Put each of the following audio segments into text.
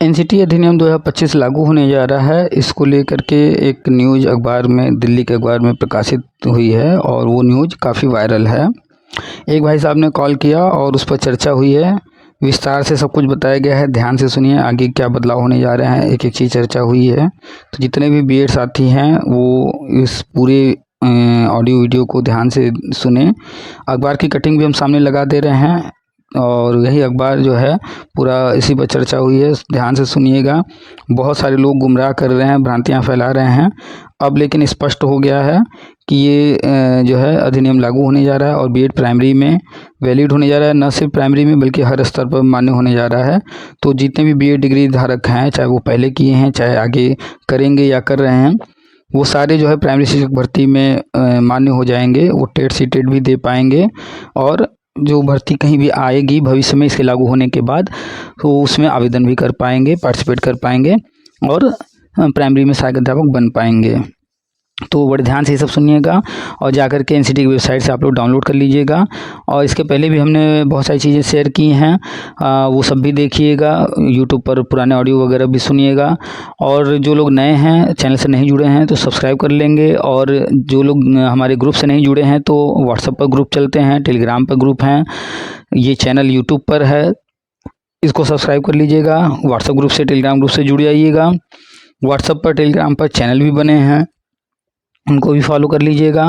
NCT अधिनियम 2025 लागू होने जा रहा है। इसको लेकर के एक न्यूज़ अखबार में, दिल्ली के अखबार में प्रकाशित हुई है और वो न्यूज़ काफ़ी वायरल है। एक भाई साहब ने कॉल किया और उस पर चर्चा हुई है। विस्तार से सब कुछ बताया गया है, ध्यान से सुनिए आगे क्या बदलाव होने जा रहे हैं। एक एक चीज़ चर्चा हुई है। तो जितने भी बीएड साथी हैं वो इस पूरे ऑडियो वीडियो को ध्यान से सुने। अखबार की कटिंग भी हम सामने लगा दे रहे हैं और यही अखबार जो है पूरा इसी पर चर्चा हुई है, ध्यान से सुनिएगा। बहुत सारे लोग गुमराह कर रहे हैं, भ्रांतियां फैला रहे हैं। अब लेकिन स्पष्ट हो गया है कि ये जो है अधिनियम लागू होने जा रहा है और बीएड प्राइमरी में वैलिड होने जा रहा है। न सिर्फ प्राइमरी में बल्कि हर स्तर पर मान्य होने जा रहा है। तो जितने भी बीएड डिग्री धारक हैं, चाहे वो पहले किए हैं, चाहे आगे करेंगे या कर रहे हैं, वो सारे जो है प्राइमरी शिक्षक भर्ती में मान्य हो जाएंगे। वो टेट सीटेट भी दे पाएंगे और जो भर्ती कहीं भी आएगी भविष्य में इसके लागू होने के बाद, तो उसमें आवेदन भी कर पाएंगे, पार्टिसिपेट कर पाएंगे और प्राइमरी में सहायक अध्यापक बन पाएंगे। तो बड़े ध्यान से ये सब सुनिएगा और जाकर के एनसीटी की वेबसाइट से आप लोग डाउनलोड कर लीजिएगा। और इसके पहले भी हमने बहुत सारी चीज़ें शेयर की हैं, वो सब भी देखिएगा। यूट्यूब पर पुराने ऑडियो वगैरह भी सुनिएगा। और जो लोग नए हैं, चैनल से नहीं जुड़े हैं, तो सब्सक्राइब कर लेंगे। और जो लोग हमारे ग्रुप से नहीं जुड़े हैं तो व्हाट्सएप पर ग्रुप चलते हैं, टेलीग्राम पर ग्रुप हैं, ये चैनल यूट्यूब पर है, इसको सब्सक्राइब कर लीजिएगा। व्हाट्सएप ग्रुप से, टेलीग्राम ग्रुप से जुड़ जाइएगा। व्हाट्सएप पर, टेलीग्राम पर चैनल भी बने हैं, उनको भी फॉलो कर लीजिएगा।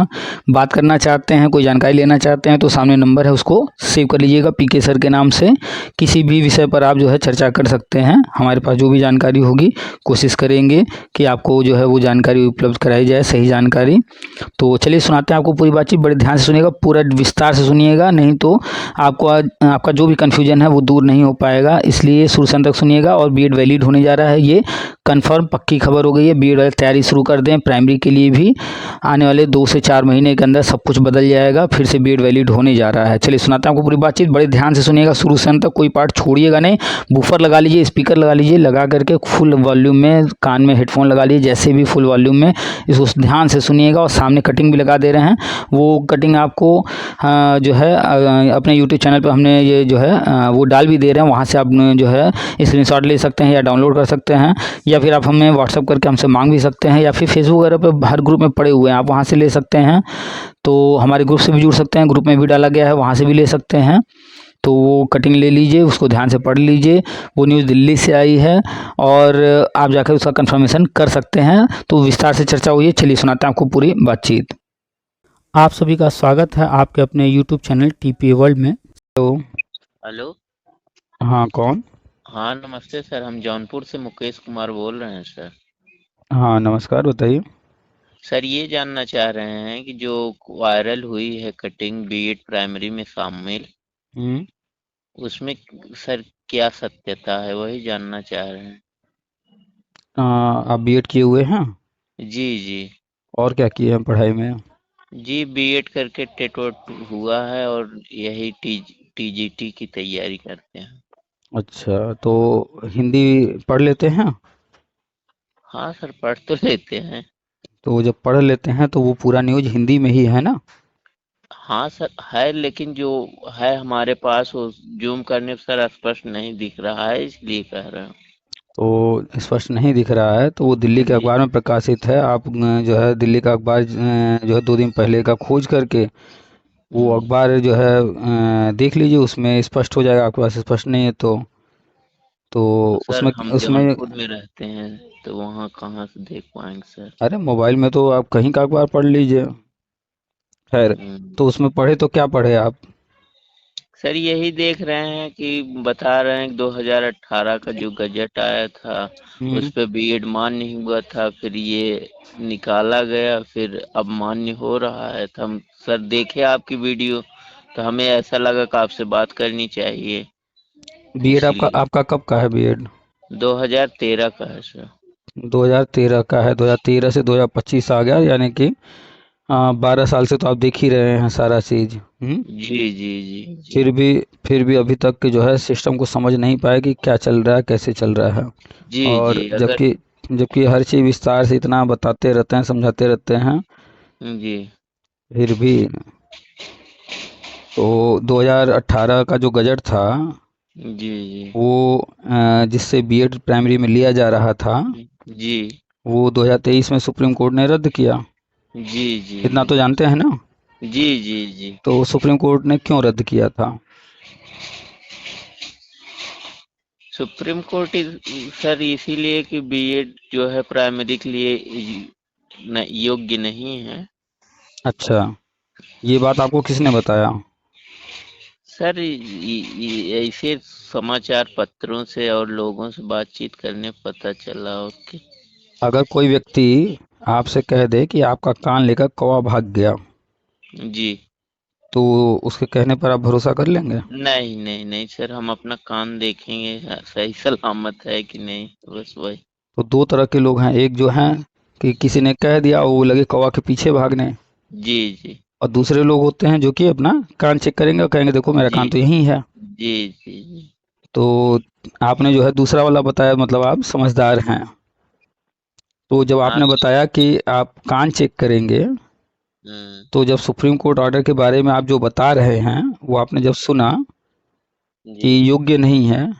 बात करना चाहते हैं, कोई जानकारी लेना चाहते हैं तो सामने नंबर है, उसको सेव कर लीजिएगा पीके सर के नाम से। किसी भी विषय पर आप जो है चर्चा कर सकते हैं। हमारे पास जो भी जानकारी होगी कोशिश करेंगे कि आपको जो है वो जानकारी उपलब्ध कराई जाए, सही जानकारी। तो चलिए सुनाते हैं आपको पूरी बातचीत। बड़े ध्यान से सुनिएगा, पूरा विस्तार से सुनिएगा, नहीं तो आपको आपका जो भी कन्फ्यूजन है वो दूर नहीं हो पाएगा। इसलिए शुरू से अंत तक सुनिएगा। और बीएड वैलिड होने जा रहा है, ये कंफर्म पक्की खबर हो गई है। बीएड वाले तैयारी शुरू कर दें। प्राइमरी के लिए भी आने वाले 2 से 4 महीने के अंदर सब कुछ बदल जाएगा, फिर से बीएड वैलिड होने जा रहा है। चलिए सुनाता हूँ आपको पूरी बातचीत, बड़े ध्यान से सुनिएगा शुरू से अंत तक, कोई पार्ट छोड़िएगा नहीं। बूफर लगा लीजिए, स्पीकर लगा लीजिए, लगा करके फुल वॉल्यूम में कान में हेडफोन लगा लीजिए, जैसे भी फुल वॉल्यूम में इसको ध्यान से सुनिएगा। और सामने कटिंग भी लगा दे रहे हैं, वो कटिंग आपको जो है अपने यूट्यूब चैनल पर हमने ये जो है वो डाल भी दे रहे हैं, वहाँ से आप जो है स्क्रीनशॉट ले सकते हैं या डाउनलोड कर सकते हैं, या फिर आप हमें व्हाट्सअप करके हमसे मांग भी सकते हैं, या फिर फेसबुक वगैरह पे हर ग्रुप में पड़े हुए हैं, आप वहाँ से ले सकते हैं। तो हमारे ग्रुप से भी जुड़ सकते हैं, ग्रुप में भी डाला गया है, वहाँ से भी ले सकते हैं। तो वो कटिंग ले लीजिए, उसको ध्यान से पढ़ लीजिए। वो न्यूज़ दिल्ली से आई है और आप जाकर उसका कंफर्मेशन कर सकते हैं। तो विस्तार से चर्चा हुई है, चलिए सुनाते हैं आपको पूरी बातचीत। आप सभी का स्वागत है आपके अपने यूट्यूब चैनल टीपीए वर्ल्ड में। तो हेलो। हाँ, कौन? हाँ नमस्ते सर, हम जौनपुर से मुकेश कुमार बोल रहे हैं सर। हाँ नमस्कार, बताइए। सर ये जानना चाह रहे हैं कि जो वायरल हुई है कटिंग बीएड प्राइमरी में शामिल, हम्म उसमें सर क्या सत्यता है, वही जानना चाह रहे हैं। आप बीएड किए हुए हैं? जी जी। और क्या किए हैं पढ़ाई में? जी बीएड करके टेट वेट हुआ है और यही टीजीटी की तैयारी करते हैं। अच्छा, तो हिंदी पढ़ लेते हैं? हाँ सर पढ़ तो लेते हैं। तो जब पढ़ लेते हैं तो वो पूरा न्यूज़ हिंदी में ही है ना? हाँ सर है, लेकिन जो है हमारे पास वो जूम करने पर सर स्पष्ट नहीं दिख रहा है, इसलिए कह रहे हैं। तो स्पष्ट नहीं दिख रहा है तो वो दिल्ली के जी अखबार में प्रकाशित है। आप जो है दिल्ली का अखबार जो है 2 दिन पहले का खोज करके वो हम्म। अखबार जो है देख लीजिए, उसमें स्पष्ट हो जाएगा। आपके पास स्पष्ट नहीं है तो तो सर उसमें हम उसमें जौनपुर में रहते हैं, तो वहाँ कहाँ से देख पाएंगे सर। अरे मोबाइल में तो आप कहीं का अखबार पढ़ लीजिए। खैर, हम्म। तो उसमें पढ़े तो क्या पढ़े आप? सर यही देख रहे हैं कि बता रहे हैं कि 2018 का जो गजट आया था उस हम्म पे बीएड मान्य हुआ था, फिर ये निकाला गया, फिर अब मान्य हो रहा है। तो हम सर देखे आपकी वीडियो, तो हमें ऐसा लगा कि आपसे बात करनी चाहिए, बीएड आपका इसलिए। आपका कब का है बीएड? 2013 का है सर। 2013 का है। 2013 से 2025 आ गया, यानी कि 12 साल से तो आप देख ही रहे हैं सारा चीज। जी जी जी जी। फिर भी फिर भी अभी तक के जो है सिस्टम को समझ नहीं पाए कि क्या चल रहा है, कैसे चल रहा है। जी जी और अगर। जबकि जबकि हर चीज विस्तार से इतना बताते रहते हैं, समझाते रहते हैं, जी फिर भी। तो 2018 का जो गजट था जी जी वो जिससे बीएड प्राइमरी में लिया जा रहा था, जी वो 2023 में सुप्रीम कोर्ट ने रद्द किया। जी जी इतना जी तो जानते हैं ना। जी जी जी। तो सुप्रीम कोर्ट ने क्यों रद्द किया था? सुप्रीम कोर्ट सर इसीलिए कि बीएड जो है प्राइमरी के लिए योग्य नहीं है। अच्छा, ये बात आपको किसने बताया? सर ऐसे समाचार पत्रों से और लोगों से बातचीत करने पता चला। ओके। अगर कोई व्यक्ति आपसे कह दे कि आपका कान लेकर कौवा भाग गया, जी। तो उसके कहने पर आप भरोसा कर लेंगे? नहीं नहीं नहीं सर, हम अपना कान देखेंगे सही सलामत है कि नहीं, बस वही। तो दो तरह के लोग हैं, एक जो हैं कि किसी ने कह दिया वो लगे कौवा के पीछे भागने, जी जी और दूसरे लोग होते हैं जो कि अपना कान चेक करेंगे और कहेंगे देखो मेरा जी कान तो यहीं है। जी जी जी। तो आपने जो है दूसरा वाला बताया, मतलब आप समझदार हैं। तो जब हाँ। आपने बताया कि आप कान चेक करेंगे, हम्म। तो जब सुप्रीम कोर्ट ऑर्डर के बारे में आप जो बता रहे हैं वो आपने जब सुना कि जी योग्य नहीं है,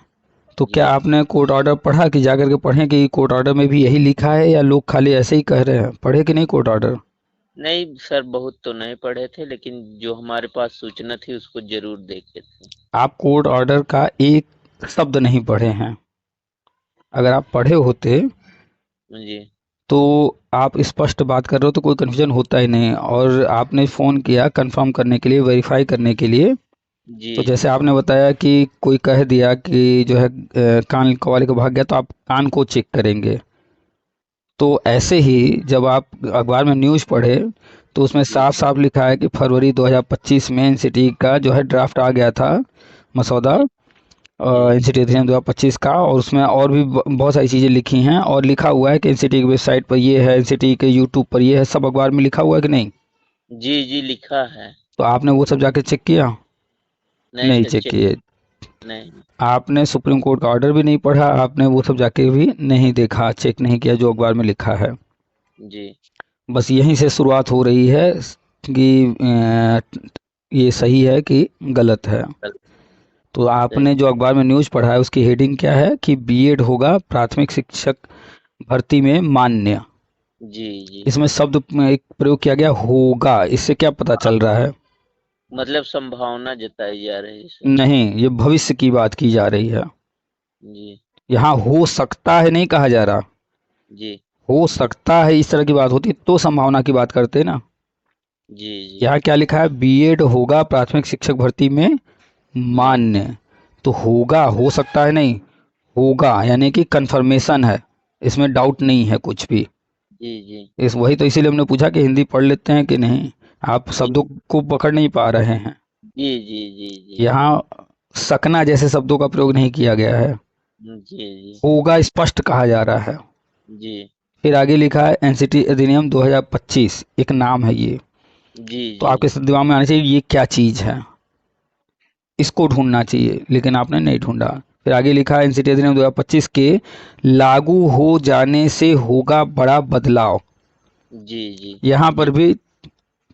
तो जी। क्या आपने कोर्ट ऑर्डर पढ़ा कि जाकर के पढ़ें कि कोर्ट ऑर्डर में भी यही लिखा है, या लोग खाली ऐसे ही कह रहे हैं? पढ़े कि नहीं कोर्ट ऑर्डर? नहीं सर, बहुत तो नहीं पढ़े थे, लेकिन जो हमारे पास सूचना थी उसको जरूर देखे थे। आप कोर्ट ऑर्डर का एक शब्द नहीं पढ़े हैं। अगर आप पढ़े होते जी तो आप स्पष्ट बात कर रहे हो तो कोई कन्फ्यूजन होता ही नहीं, और आपने फ़ोन किया कंफर्म करने के लिए, वेरीफाई करने के लिए। जी तो जैसे जी आपने बताया कि कोई कह दिया कि जो है कान कव्वाली को भाग गया, तो आप कान को चेक करेंगे। तो ऐसे ही जब आप अखबार में न्यूज़ पढ़े, तो उसमें जी साफ साफ लिखा है कि फरवरी 2025 में एनसीटी का जो है ड्राफ्ट आ गया था, मसौदा जी जी एनसीटी अधिनियम 2025 का, और उसमें और भी बहुत सारी चीज़ें लिखी हैं, और लिखा हुआ है कि एनसीटी की वेबसाइट पर ये है, एनसीटी के यूट्यूब पर ये है, सब अखबार में लिखा हुआ है कि नहीं? जी जी लिखा है। तो आपने वो सब जाके चेक किया? नहीं नहीं सर, चेक चेक किए। नहीं। आपने सुप्रीम कोर्ट का ऑर्डर भी नहीं पढ़ा, आपने वो सब जाके भी नहीं देखा, चेक नहीं किया जो अखबार में लिखा है। जी बस यहीं से शुरुआत हो रही है कि ये सही है कि गलत है। कल तो सही। आपने जो अखबार में न्यूज़ पढ़ा है उसकी हेडिंग क्या है कि बीएड होगा प्राथमिक शिक्षक भर्ती में मान्य। जी जी। इसमें शब्द में एक प्रयोग किया गया होगा, इससे क्या पता हाँ, चल रहा है? मतलब संभावना जताई जा रही है सर। नहीं, ये भविष्य की बात की जा रही है। जी यहाँ हो सकता है नहीं कहा जा रहा। जी हो सकता है इस तरह की बात होती तो संभावना की बात करते ना। जी जी यहाँ क्या लिखा है? बीएड होगा प्राथमिक शिक्षक भर्ती में मान। मान्य। तो होगा, हो सकता है नहीं, होगा यानी कि कंफर्मेशन है, इसमें डाउट नहीं है कुछ भी। जी जी इस वही तो इसीलिए हमने पूछा कि हिंदी पढ़ लेते हैं कि नहीं। आप जी शब्दों को पकड़ नहीं पा रहे हैं। जी जी जी जी यहाँ सकना जैसे शब्दों का प्रयोग नहीं किया गया है। जी जी होगा स्पष्ट कहा जा रहा है। जी फिर आगे लिखा है एनसीटी अधिनियम 2025, एक नाम है ये। जी तो जी आपके दिमाग में आना चाहिए ये क्या चीज़ है, इसको ढूंढना चाहिए, लेकिन आपने नहीं ढूंढा। फिर आगे लिखा है एनसीटी अधिनियम 2025 के लागू हो जाने से होगा बड़ा बदलाव। जी जी यहाँ जी पर भी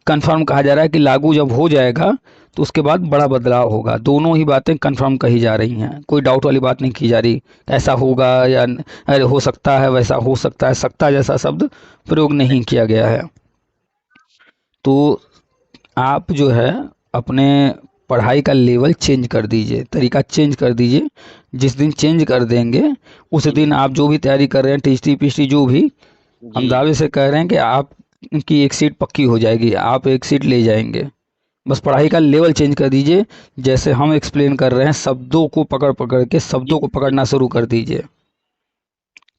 कंफर्म कहा जा रहा है कि लागू जब हो जाएगा तो उसके बाद बड़ा बदलाव होगा। दोनों ही बातें कंफर्म कही जा रही हैं, कोई डाउट वाली बात नहीं की जा रही। ऐसा होगा या अरे हो सकता है, वैसा हो सकता है, सकता जैसा शब्द प्रयोग नहीं किया गया है। तो आप जो है अपने पढ़ाई का लेवल चेंज कर दीजिए, तरीका चेंज कर दीजिए। जिस दिन चेंज कर देंगे उस जी दिन आप जो भी तैयारी कर रहे हैं, टीचरी पीचरी जो भी, जी हम दावे से कह रहे हैं कि आपकी एक सीट पक्की हो जाएगी, आप एक सीट ले जाएंगे। बस पढ़ाई जी का लेवल चेंज कर दीजिए। जैसे हम एक्सप्लेन कर रहे हैं, शब्दों को पकड़ पकड़ के जी शब्दों को जी पकड़ना शुरू कर दीजिए।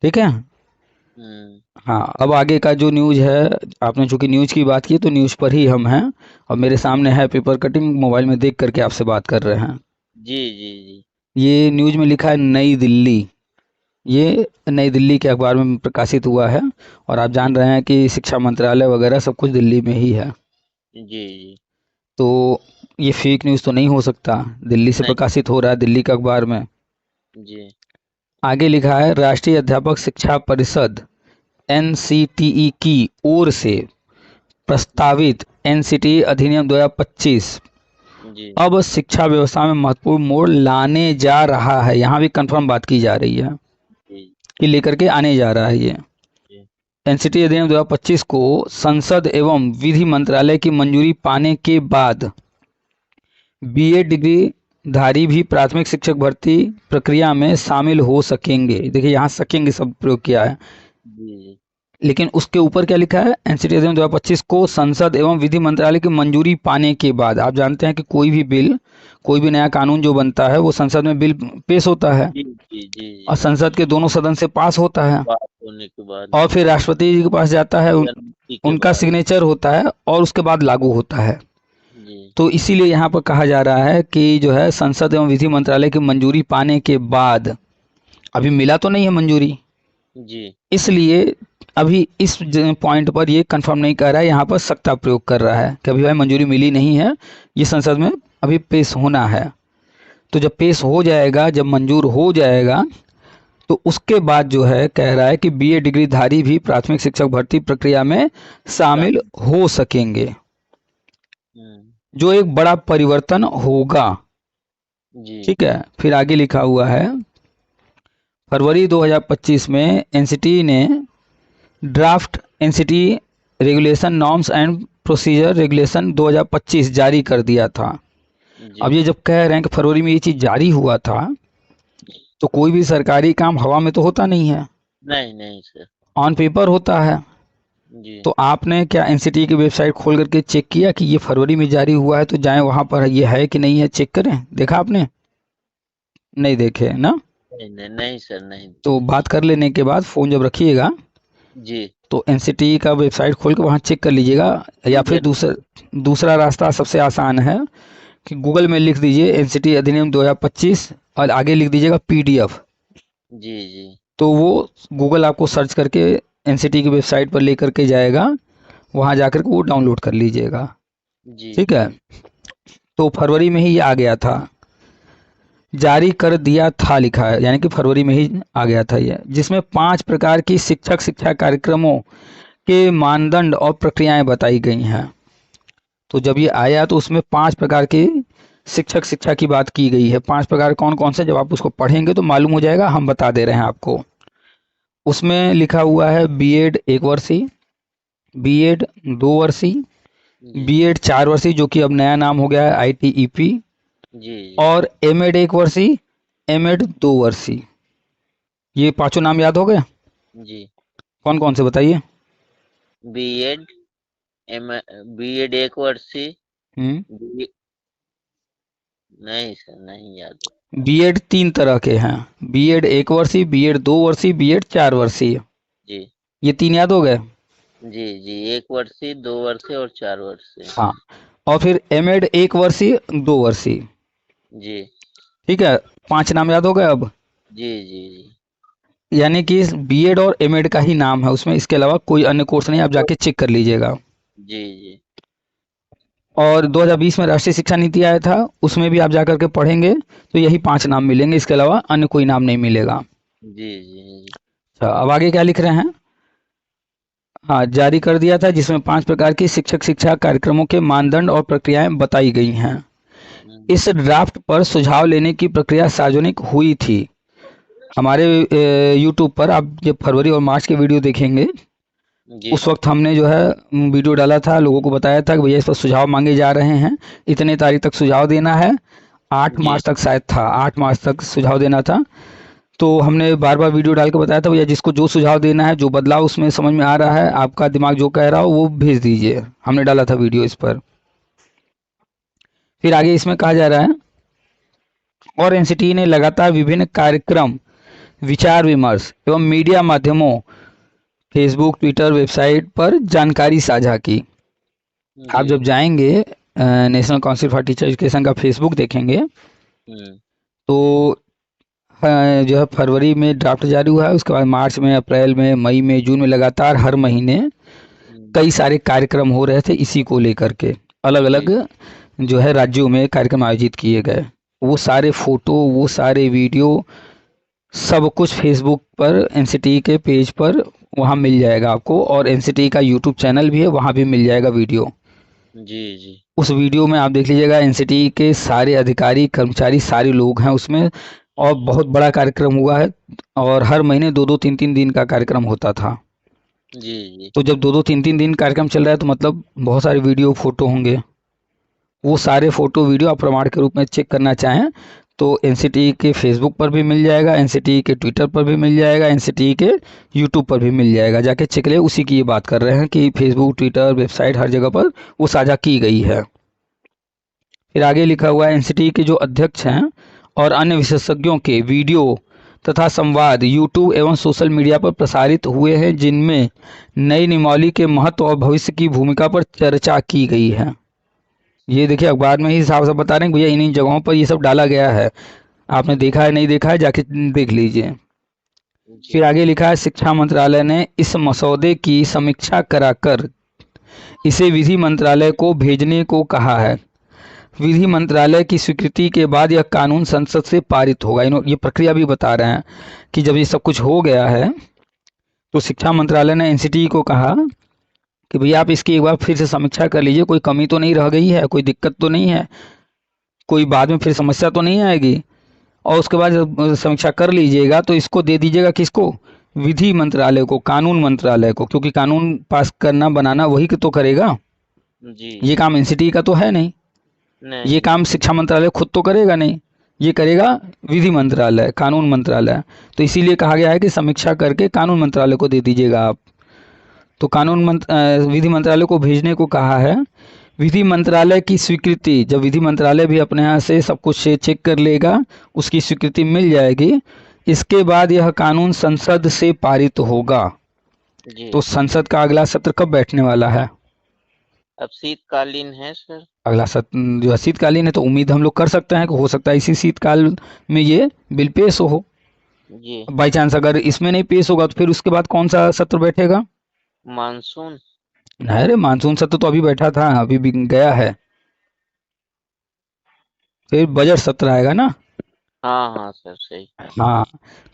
ठीक है। हम्म। हाँ, अब आगे का जो न्यूज़ है, आपने चूंकि न्यूज़ की बात की तो न्यूज़ पर ही हम हैं, और मेरे सामने है पेपर कटिंग, मोबाइल में देख करके आपसे बात कर रहे हैं। जी जी जी ये न्यूज़ में लिखा है नई दिल्ली। ये नई दिल्ली के अखबार में प्रकाशित हुआ है, और आप जी जान रहे हैं कि शिक्षा मंत्रालय वगैरह सब कुछ दिल्ली में ही है। जी जी तो ये फेक न्यूज़ तो नहीं हो सकता, दिल्ली से नहीं। प्रकाशित हो रहा है, दिल्ली के अखबार में। जी आगे लिखा है राष्ट्रीय अध्यापक शिक्षा परिषद एनसीटीई की ओर से प्रस्तावित एनसीटी अधिनियम 2025 जी अब शिक्षा व्यवस्था में महत्वपूर्ण मोड़ लाने जा रहा है। यहाँ भी कंफर्म बात की जा रही है जी कि लेकर के आने जा रहा है ये। जी एनसीटी अधिनियम 2025 को संसद एवं विधि मंत्रालय की मंजूरी पाने के बाद बीएड डिग्री धारी भी प्राथमिक शिक्षक भर्ती प्रक्रिया में शामिल हो सकेंगे। देखिए यहाँ सकेंगे शब्द प्रयोग किया है, जी लेकिन उसके ऊपर क्या लिखा है, एनसीटी अधिनियम 2025 को संसद एवं विधि मंत्रालय की मंजूरी पाने के बाद। आप जानते हैं कि कोई भी बिल, कोई भी नया कानून जो बनता है वो संसद में बिल पेश होता है जी जी जी और संसद के दोनों सदन से पास होता है बात होने के बाद और फिर राष्ट्रपति जी के पास जाता है, की अनुमति के उनका बाद। सिग्नेचर होता है और उसके बाद लागू होता है। जी तो इसीलिए यहाँ पर कहा जा रहा है कि जो है संसद एवं विधि मंत्रालय की मंजूरी पाने के बाद, अभी मिला तो नहीं है मंजूरी, जी इसलिए अभी इस पॉइंट पर ये कंफर्म नहीं कर रहा है, यहाँ पर सत्ता प्रयोग कर रहा है कि अभी भाई मंजूरी मिली नहीं है, ये संसद में अभी पेश होना है। तो जब पेश हो जाएगा, जब मंजूर हो जाएगा, तो उसके बाद जो है कह रहा है कि बीए डिग्री धारी भी प्राथमिक शिक्षक भर्ती प्रक्रिया में शामिल हो सकेंगे, जो एक बड़ा परिवर्तन होगा। जी ठीक है, फिर आगे लिखा हुआ है, फरवरी 2025 में एनसीटी ने draft NCT regulation norms and procedure regulation 2025 जारी कर दिया था। जी अब ये जब कह रहे हैं कि फरवरी में ये चीज़ जारी हुआ था, तो कोई भी सरकारी काम हवा में तो होता नहीं है, नहीं नहीं सर। ऑन पेपर होता है। जी तो आपने क्या एनसीटी की वेबसाइट खोल करके चेक किया कि ये फरवरी में जारी हुआ है, तो जाएं वहां पर ये है कि नहीं है चेक करें। देखा आपने? नहीं देखे ना? नहीं नहीं नहीं सर नहीं। तो बात कर लेने के बाद फ़ोन जब रखिएगा जी तो एनसीटी का वेबसाइट खोल के वहाँ चेक कर लीजिएगा, या फिर दूसरा रास्ता सबसे आसान है कि गूगल में लिख दीजिए एनसीटी अधिनियम 2025 और आगे लिख दीजिएगा पीडीएफ। जी जी तो वो गूगल आपको सर्च करके एनसीटी की वेबसाइट पर लेकर के जाएगा, वहाँ जाकर के वो डाउनलोड कर लीजिएगा। जी ठीक है, तो फरवरी में ही ये आ गया था, जारी कर दिया था लिखा है, यानी कि फरवरी में ही आ गया था ये, जिसमें 5 प्रकार की शिक्षा कार्यक्रमों के मानदंड और प्रक्रियाएं बताई गई हैं। तो जब ये आया तो उसमें 5 प्रकार की शिक्षा की बात की गई है। 5 प्रकार कौन कौन से, जब आप उसको पढ़ेंगे तो मालूम हो जाएगा, हम बता दे रहे हैं आपको। उसमें लिखा हुआ है बीएड 1 वर्षीय, बीएड 2 वर्षीय, जी बीएड 4 वर्षीय जो कि अब नया नाम हो गया है आईटीईपी, जी और एमएड 1 वर्षीय, एमएड 2 वर्षीय। ये पांचों नाम याद हो गए? जी कौन कौन से बताइए? बीएड एम बीएड 1 वर्षीय। हम्म बी नहीं सर नहीं याद है। बीएड 3 तरह के हैं, बीएड 1 वर्षीय, बीएड 2 वर्षीय, बीएड 4 वर्षीय। जी ये 3 याद हो गए? जी जी 1 वर्षीय 2 वर्षीय और 4 वर्षीय। हाँ, और फिर एमएड 1 वर्षीय 2 वर्षीय। जी ठीक है, 5 नाम याद हो गए अब? जी जी जी यानी कि बीएड और एमएड का ही नाम है उसमें, इसके अलावा कोई अन्य कोर्स नहीं, आप जाके चेक कर लीजिएगा। जी जी और 2020 में राष्ट्रीय शिक्षा नीति आया था, उसमें भी आप जा करके पढ़ेंगे तो यही 5 नाम मिलेंगे, इसके अलावा अन्य कोई नाम नहीं मिलेगा। जी जी अच्छा, अब आगे क्या लिख रहे हैं? हाँ, जारी कर दिया था, जिसमें 5 प्रकार की शिक्षा कार्यक्रमों के मानदंड और प्रक्रियाएं बताई गई हैं। इस ड्राफ्ट पर सुझाव लेने की प्रक्रिया सार्वजनिक हुई थी। हमारे यूट्यूब पर आप जब फरवरी और मार्च के वीडियो देखेंगे, जी उस वक्त हमने जो है वीडियो डाला था, लोगों को बताया था कि भैया इस पर सुझाव मांगे जा रहे हैं, इतने तारीख तक सुझाव देना है। 8 जी मार्च तक शायद था, 8 मार्च तक सुझाव देना था। तो हमने बार बार वीडियो डाल के बताया था भैया जिसको जो सुझाव देना है, जो बदलाव उसमें समझ में आ रहा है, आपका दिमाग जो कह रहा हो वो भेज दीजिए। हमने डाला था वीडियो इस पर। फिर आगे इसमें कहा जा रहा है, और एनसीटी ने लगातार विभिन्न कार्यक्रम, विचार विमर्श एवं मीडिया माध्यमों, फेसबुक, ट्विटर, वेबसाइट पर जानकारी साझा की। आप जी जब जाएंगे national council for teacher education का फेसबुक देखेंगे, तो जो है फरवरी में ड्राफ्ट जारी हुआ है, उसके बाद मार्च में, अप्रैल में, मई में, जून में, लगातार हर महीने कई सारे कार्यक्रम हो रहे थे इसी को लेकर के। अलग अलग जो है राज्यों में कार्यक्रम आयोजित किए गए। वो सारे फोटो, वो सारे वीडियो, सब कुछ फेसबुक पर एनसीटी के पेज पर वहाँ मिल जाएगा आपको, और एनसीटी का यूट्यूब चैनल भी है, वहाँ भी मिल जाएगा वीडियो। जी जी उस वीडियो में आप देख लीजिएगा, एनसीटी के सारे अधिकारी कर्मचारी सारे लोग हैं उसमें, और बहुत बड़ा कार्यक्रम हुआ है, और हर महीने 2-2 3-3 दिन का कार्यक्रम होता था। जी जी तो जब 2-2 3-3 दिन कार्यक्रम चल रहा है तो मतलब बहुत सारे वीडियो फोटो होंगे। वो सारे फोटो वीडियो आप प्रमाण के रूप में चेक करना चाहें तो एनसीटी के फेसबुक पर भी मिल जाएगा, एनसीटी के ट्विटर पर भी मिल जाएगा, एनसीटी के यूट्यूब पर भी मिल जाएगा, जाके चेक ले। उसी की ये बात कर रहे हैं कि फेसबुक, ट्विटर, वेबसाइट हर जगह पर वो साझा की गई है। फिर आगे लिखा हुआ है, एनसीटी के जो अध्यक्ष हैं और अन्य विशेषज्ञों के वीडियो तथा संवाद यूट्यूब एवं सोशल मीडिया पर प्रसारित हुए हैं, जिनमें नई नियमावली के महत्व और भविष्य की भूमिका पर चर्चा की गई है। ये देखिए अखबार में ही साफ साफ बता रहे हैं कि भैया इन इन जगहों पर ये सब डाला गया है। आपने देखा है नहीं देखा है जाके देख लीजिए। जी फिर आगे लिखा है, शिक्षा मंत्रालय ने इस मसौदे की समीक्षा कराकर इसे विधि मंत्रालय को भेजने को कहा है। विधि मंत्रालय की स्वीकृति के बाद यह कानून संसद से पारित होगा। ये प्रक्रिया भी बता रहे हैं कि जब ये सब कुछ हो गया है तो शिक्षा मंत्रालय ने एनसीटी को कहा कि भैया आप इसकी एक बार फिर से समीक्षा कर लीजिए, कोई कमी तो नहीं रह गई है, कोई दिक्कत तो नहीं है, कोई बाद में फिर समस्या तो नहीं आएगी। और उसके बाद जब समीक्षा कर लीजिएगा तो इसको दे दीजिएगा किसको, विधि मंत्रालय को, कानून मंत्रालय को, क्योंकि कानून पास करना बनाना वही तो करेगा। जी ये काम एनसीटी का तो है नहीं, ये नहीं। काम शिक्षा मंत्रालय खुद तो करेगा नहीं, ये करेगा विधि मंत्रालय, कानून मंत्रालय। तो इसीलिए कहा गया है कि समीक्षा करके कानून मंत्रालय को दे दीजिएगा आप। तो विधि मंत्रालय को भेजने को कहा है। विधि मंत्रालय की स्वीकृति, जब विधि मंत्रालय भी अपने यहाँ से सब कुछ चेक कर लेगा, उसकी स्वीकृति मिल जाएगी, इसके बाद यह कानून संसद से पारित होगा। जी तो संसद का अगला सत्र कब बैठने वाला है? अब शीतकालीन है सर। अगला सत्र जो है शीतकालीन है, तो उम्मीद हम लोग कर सकते हैं कि हो सकता है इसी शीतकाल में ये बिल पेश हो। जी बाई चांस अगर इसमें नहीं पेश होगा तो फिर उसके बाद कौन सा सत्र बैठेगा? मानसून। अरे मानसून सत्र तो अभी बैठा था, अभी भी गया है। फिर बजट सत्र आएगा ना। हाँ हाँ सर सही। हाँ,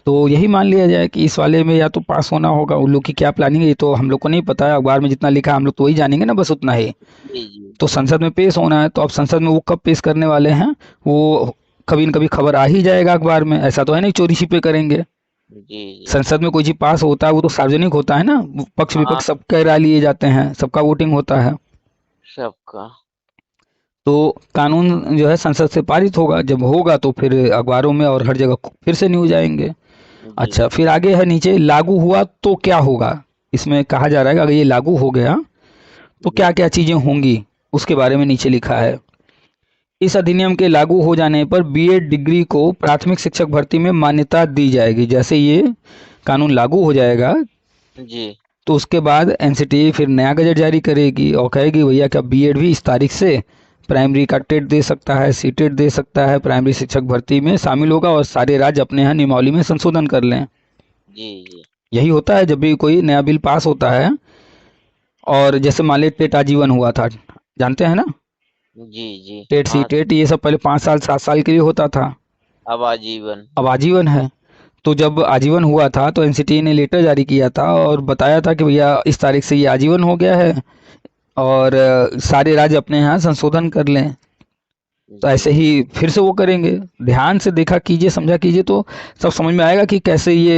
तो यही मान लिया जाए कि इस वाले में या तो पास होना होगा। उन लोग की क्या प्लानिंग है ये तो हम लोग को नहीं पता है, अखबार में जितना लिखा है हम लोग तो वही जानेंगे ना, बस उतना ही। जी जी तो संसद में पेश होना है, तो अब संसद में वो कब पेश करने वाले हैं, वो कभी न कभी खबर आ ही जाएगा अखबार में। ऐसा तो है नहीं चोरी छिपे करेंगे। जी जी। संसद में कोई चीज पास होता है वो तो सार्वजनिक होता है ना, पक्ष हाँ विपक्ष सबके राय लिए जाते हैं, सबका वोटिंग होता है। सबका। तो कानून जो है संसद से पारित होगा, जब होगा तो फिर अखबारों में और हर जगह फिर से न्यूज आएंगे। जी अच्छा, फिर आगे है नीचे, लागू हुआ तो क्या होगा। इसमें कहा जा रहा है कि अगर ये लागू हो गया तो जी क्या क्या चीजें होंगी, उसके बारे में नीचे लिखा है। इस अधिनियम के लागू हो जाने पर बीएड डिग्री को प्राथमिक शिक्षक भर्ती में मान्यता दी जाएगी। जैसे ये कानून लागू हो जाएगा जी तो उसके बाद एनसीटी फिर नया गजट जारी करेगी और कहेगी भैया क्या बीएड भी इस तारीख से प्राइमरी का टेट दे सकता है, सीटेट दे सकता है, प्राइमरी शिक्षक भर्ती में शामिल होगा, और सारे राज्य अपने यहाँ नियमावली में संशोधन कर लें। जी जी यही होता है जब भी कोई नया बिल पास होता है। और जैसे मान लीजिए टेट आजीवन हुआ था, जानते हैं ना, जी जी। टेट सी हाँ टेट ये सब पहले 5 साल 7 साल के लिए होता था, अब आजीवन। अब आजीवन है। तो जब आजीवन हुआ था तो एनसीटी ने लेटर जारी किया था और बताया था कि भैया इस तारीख से ये आजीवन हो गया है, और सारे राज्य अपने यहाँ संशोधन कर लें। तो जी ऐसे ही फिर से वो करेंगे। ध्यान से देखा कीजिए, समझा कीजिए, तो सब समझ में आएगा कि कैसे ये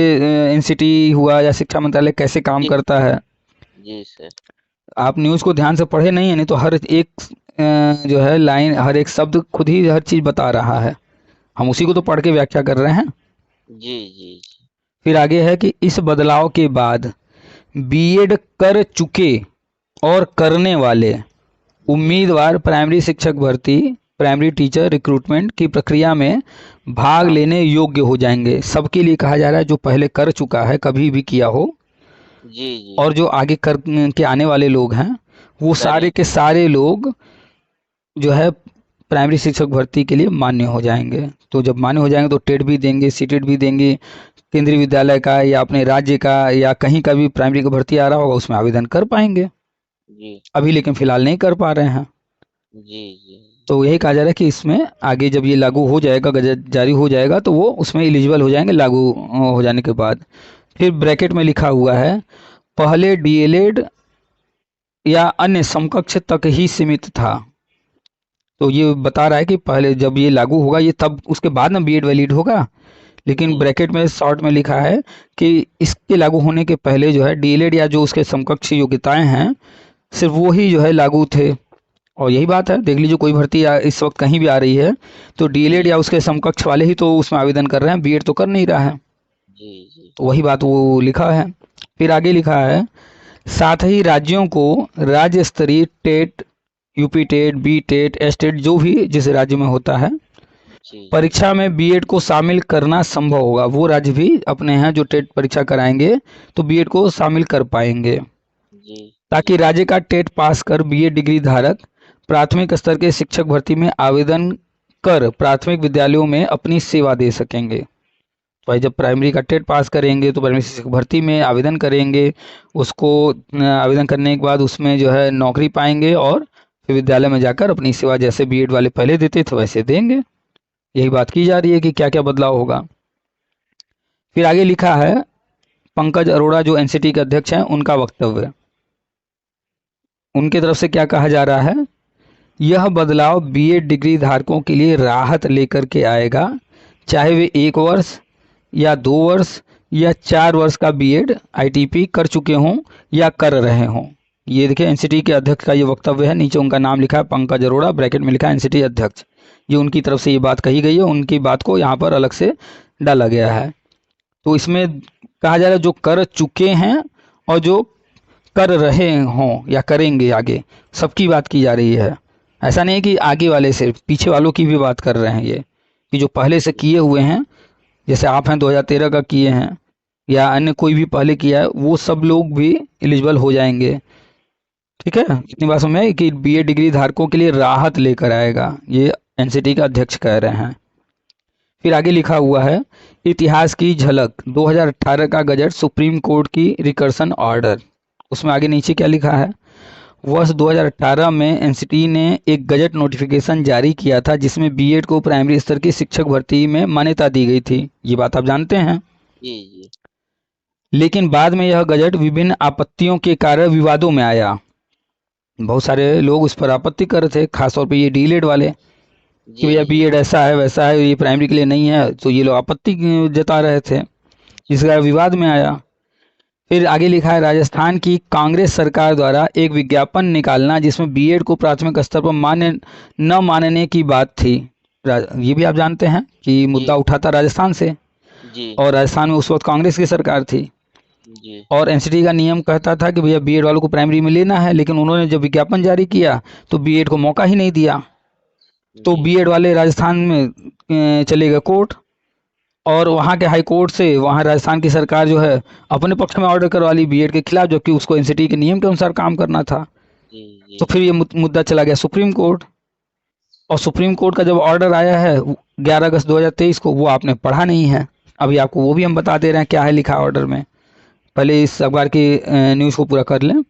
एनसीटी हुआ या शिक्षा मंत्रालय कैसे काम जी करता है। जी सर। आप न्यूज़ को ध्यान से पढ़े नहीं है, नहीं तो हर एक जो है लाइन, हर एक शब्द खुद ही हर चीज़ बता रहा है, हम उसी को तो पढ़ के व्याख्या कर रहे हैं। जी जी जी। फिर आगे है कि इस बदलाव के बाद बीएड कर चुके और करने वाले जी उम्मीदवार प्राइमरी शिक्षक भर्ती, प्राइमरी टीचर रिक्रूटमेंट की प्रक्रिया में भाग हाँ। लेने योग्य हो जाएंगे। सबके लिए कहा जा रहा है, जो पहले कर चुका है, कभी भी किया हो, जी जी। और जो आगे कर के आने वाले लोग हैं, वो सारे करें। के सारे लोग जो है प्राइमरी शिक्षक भर्ती के लिए मान्य हो जाएंगे। तो जब मान्य हो जाएंगे तो टेट भी देंगे, सीटेट भी देंगे, केंद्रीय विद्यालय का या अपने राज्य का या कहीं का भी प्राइमरी का भर्ती आ रहा होगा उसमें आवेदन कर पाएंगे। जी अभी लेकिन फिलहाल नहीं कर पा रहे हैं। जी जी। तो यही कहा जा रहा है कि इसमें आगे जब ये लागू हो जाएगा, गजट जारी हो जाएगा, तो वो उसमें एलिजिबल हो जाएंगे लागू हो जाने के बाद। फिर ब्रैकेट में लिखा हुआ है, पहले डीएलएड या अन्य समकक्ष तक ही सीमित था। तो ये बता रहा है कि पहले जब ये लागू होगा ये तब उसके बाद ना बीएड वैलिड होगा, लेकिन ब्रैकेट में शॉर्ट में लिखा है कि इसके लागू होने के पहले जो है डीएलएड या जो उसके समकक्ष योग्यताएं हैं सिर्फ वो ही जो है लागू थे। और यही बात है, देख लीजिए कोई भर्ती इस वक्त कहीं भी आ रही है तो डीएलएड या उसके समकक्ष वाले ही तो उसमें आवेदन कर रहे हैं, बीएड तो कर नहीं रहा है। जी जी तो वही बात वो लिखा है। फिर आगे लिखा है, साथ ही राज्यों को राज्य स्तरीय TET, UP TET, B TET, S TET जो भी जिस राज्य में होता है जी परीक्षा में बीएड को शामिल करना संभव होगा। वो राज्य भी अपने हैं जो टेट परीक्षा कराएंगे तो बीएड को शामिल कर पाएंगे, जी ताकि राज्य का टेट पास कर बीएड डिग्री धारक प्राथमिक स्तर के शिक्षक भर्ती में आवेदन कर प्राथमिक विद्यालयों में अपनी सेवा दे सकेंगे। तो भाई जब प्राइमरी का टेट पास करेंगे तो प्राइमरी शिक्षक भर्ती में आवेदन करेंगे, उसको आवेदन करने के बाद उसमें जो है नौकरी पाएंगे और फिर विद्यालय में जाकर अपनी सेवा जैसे बीएड वाले पहले देते थे वैसे देंगे। यही बात की जा रही है कि क्या क्या बदलाव होगा। फिर आगे लिखा है, पंकज अरोड़ा जो एनसीटी के अध्यक्ष हैं उनका वक्तव्य, उनके तरफ से क्या कहा जा रहा है, यह बदलाव बीएड डिग्री धारकों के लिए राहत लेकर के आएगा, चाहे वे 1 वर्ष या 2 वर्ष या 4 वर्ष का बीएड आईटीपी कर चुके हों या कर रहे हों। ये देखिए एनसीटी के अध्यक्ष का ये वक्तव्य है, नीचे उनका नाम लिखा है पंकज अरोड़ा, ब्रैकेट में लिखा है एनसीटी अध्यक्ष। ये उनकी तरफ से ये बात कही गई है, उनकी बात को यहाँ पर अलग से डाला गया है। तो इसमें कहा जा रहा है जो कर चुके हैं और जो कर रहे हों या करेंगे आगे, सबकी बात की जा रही है। ऐसा नहीं है कि आगे वाले से, पीछे वालों की भी बात कर रहे हैं ये, कि जो पहले से किए हुए हैं, जैसे आप हैं 2013 का किए हैं या अन्य कोई भी पहले किया है, वो सब लोग भी एलिजिबल हो जाएंगे। ठीक है, इतनी बात समझ में कि बीए डिग्री धारकों के लिए राहत लेकर आएगा, ये एनसीटी का अध्यक्ष कह रहे हैं। फिर आगे लिखा हुआ है, इतिहास की झलक 2018 का गजट सुप्रीम कोर्ट की रिकर्सन ऑर्डर। उसमें आगे नीचे क्या लिखा है, वर्ष 2018 में एनसीटी ने एक गजट नोटिफिकेशन जारी किया था जिसमें बीएड को प्राइमरी स्तर की शिक्षक भर्ती में मान्यता दी गई थी। ये बात आप जानते हैं। जी जी लेकिन बाद में यह गजट विभिन्न आपत्तियों के कारण विवादों में आया। बहुत सारे लोग उस पर आपत्ति कर रहे थे, खासतौर पर ये डीलेड वाले, कि भैया जी बीएड ऐसा है वैसा है, ये प्राइमरी के लिए नहीं है, तो ये लोग आपत्ति जता रहे थे, इसका विवाद में आया। फिर आगे लिखा है, राजस्थान की कांग्रेस सरकार द्वारा एक विज्ञापन निकालना जिसमें बीएड को प्राथमिक स्तर पर मान्य न मानने की बात थी। ये भी आप जानते हैं कि मुद्दा उठा था राजस्थान से, जी और राजस्थान में उस वक्त कांग्रेस की सरकार थी जी और एनसीटी का नियम कहता था कि भैया बीएड वालों को प्राइमरी में लेना है, लेकिन उन्होंने जब विज्ञापन जारी किया तो बीएड को मौका ही नहीं दिया। तो जी बीएड वाले राजस्थान में चले गए कोर्ट, और वहाँ के हाई कोर्ट से वहाँ राजस्थान की सरकार जो है अपने पक्ष में ऑर्डर करवा ली बीएड के खिलाफ, जबकि उसको एनसीटी के नियम के अनुसार काम करना था। जी तो जी फिर ये मुद्दा चला गया सुप्रीम कोर्ट, और सुप्रीम कोर्ट का जब ऑर्डर आया है 11 अगस्त 2023 को, वो आपने पढ़ा नहीं है। अभी आपको वो भी हम बता दे रहे हैं क्या है लिखा ऑर्डर में, पहले इस अखबार की न्यूज़ को पूरा कर लें।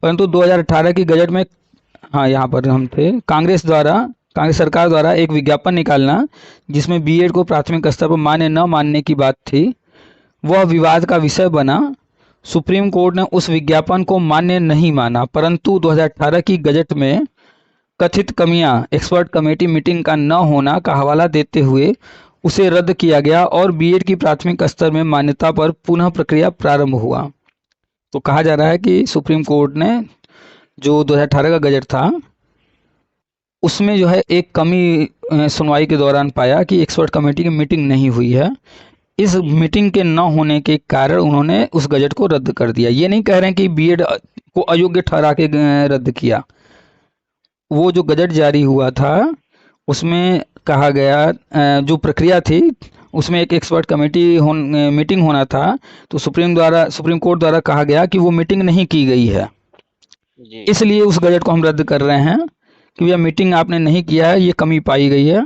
परंतु 2018 की गजट में, हाँ यहाँ पर हम थे, कांग्रेस सरकार द्वारा एक विज्ञापन निकालना जिसमें बीएड को प्राथमिक स्तर पर मान्य न मानने की बात थी, वह विवाद का विषय बना। सुप्रीम कोर्ट ने उस विज्ञापन को मान्य नहीं माना, परंतु 2018 की गजट में कथित कमियां एक्सपर्ट कमेटी मीटिंग का न होना का हवाला देते हुए उसे रद्द किया गया और बीएड की प्राथमिक स्तर में मान्यता पर पुनः प्रक्रिया प्रारंभ हुआ। तो कहा जा रहा है कि सुप्रीम कोर्ट ने जो 2018 का गजट था उसमें जो है एक कमी सुनवाई के दौरान पाया कि एक्सपर्ट कमेटी की मीटिंग नहीं हुई है। इस मीटिंग के न होने के कारण उन्होंने उस गजट को रद्द कर दिया। ये नहीं कह रहे हैं कि बीएड को अयोग्य ठहरा के रद्द किया। वो जो गजट जारी हुआ था उसमें कहा गया, जो प्रक्रिया थी उसमें एक एक्सपर्ट कमेटी मीटिंग होना था, तो सुप्रीम कोर्ट द्वारा कहा गया कि वो मीटिंग नहीं की गई है, जी इसलिए उस गजट को हम रद्द कर रहे हैं कि भैया मीटिंग आपने नहीं किया है, ये कमी पाई गई है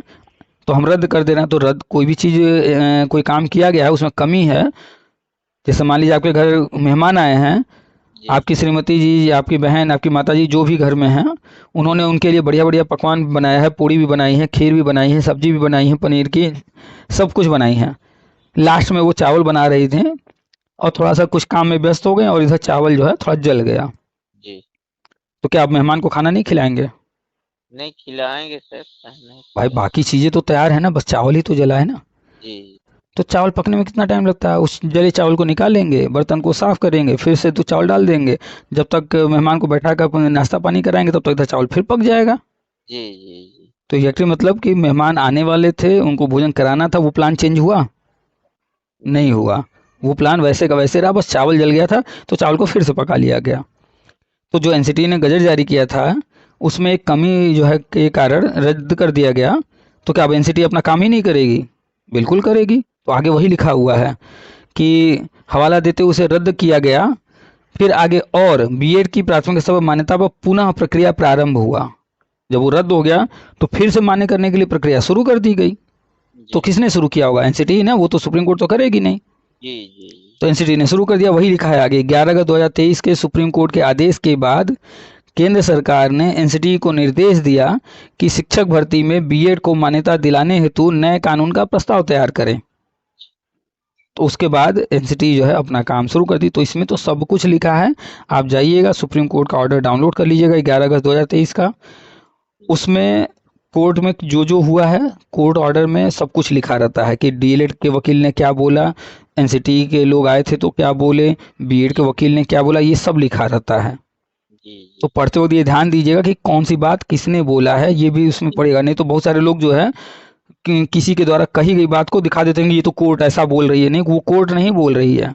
तो हम रद्द कर दे रहे हैं। तो रद्द कोई भी चीज़, कोई काम किया गया है उसमें कमी है, जैसे मान लीजिए आपके घर मेहमान आए हैं, जी आपकी श्रीमती जी, आपकी बहन, आपकी माता जी जो भी घर में हैं, उन्होंने उनके लिए बढ़िया बढ़िया पकवान बनाया है, पूड़ी भी बनाई है, खीर भी बनाई है, सब्जी भी बनाई है, पनीर की, सब कुछ बनाई है। लास्ट में वो चावल बना रही थी और थोड़ा सा कुछ काम में व्यस्त हो गए और इधर चावल जो है थोड़ा जल गया, जी तो क्या आप मेहमान को खाना नहीं खिलाएंगे? नहीं खिलाएंगे सर, नहीं भाई खिलाएंगे। बाकी चीज़ें तो तैयार है ना, बस चावल ही तो जला है ना। जी तो चावल पकने में कितना टाइम लगता है, उस जले चावल को निकालेंगे, बर्तन को साफ करेंगे, फिर से तो चावल डाल देंगे। जब तक मेहमान को बैठा कर अपन नाश्ता पानी कराएंगे तब तक तो चावल फिर पक जाएगा। जी जी जी। तो एक्चुअली मतलब कि मेहमान आने वाले थे, उनको भोजन कराना था, वो प्लान चेंज हुआ जी नहीं हुआ। वो प्लान वैसे का वैसे रहा, बस चावल जल गया था तो चावल को फिर से पका लिया गया। तो जो एनसीटी ने गजट जारी किया था उसमें एक कमी जो है के कारण रद्द कर दिया गया। तो क्या अब एनसीटी अपना काम ही नहीं करेगी? बिल्कुल करेगी। तो आगे वही लिखा हुआ है कि हवाला देते हुए उसे रद्द किया गया। फिर आगे और बीएड की प्राथमिक स्तर पर मान्यता पर पुनः प्रक्रिया प्रारंभ हुआ। जब वो रद्द हो गया तो फिर से मान्य करने के लिए प्रक्रिया शुरू कर दी गई। तो जी किसने शुरू किया होगा? एनसीटी ना, वो तो सुप्रीम कोर्ट तो करेगी नहीं। जी जी। तो एनसीटी ने शुरू कर दिया, वही लिखा है आगे। 11 अगस्त 2023 के सुप्रीम कोर्ट के आदेश के बाद केंद्र सरकार ने एनसीटी को निर्देश दिया कि शिक्षक भर्ती में बीएड को मान्यता दिलाने हेतु नए कानून का प्रस्ताव तैयार करें। तो उसके बाद एनसीटी जो है अपना काम शुरू कर दी। तो इसमें तो सब कुछ लिखा है। आप जाइएगा, सुप्रीम कोर्ट का ऑर्डर डाउनलोड कर लीजिएगा 11 अगस्त 2023 का। उसमें कोर्ट में जो जो हुआ है, कोर्ट ऑर्डर में सब कुछ लिखा रहता है कि डीएलएड के वकील ने क्या बोला, एनसीटी के लोग आए थे तो क्या बोले, बीएड के वकील ने क्या बोला, ये सब लिखा रहता है। जी तो जी। पढ़ते वक्त ये ध्यान दीजिएगा कि कौन सी बात किसने बोला है, ये भी उसमें पड़ेगा। नहीं तो बहुत सारे लोग जो है किसी के द्वारा कही गई बात को दिखा देते हैं कि ये तो कोर्ट ऐसा बोल रही है। नहीं, वो कोर्ट नहीं बोल रही है,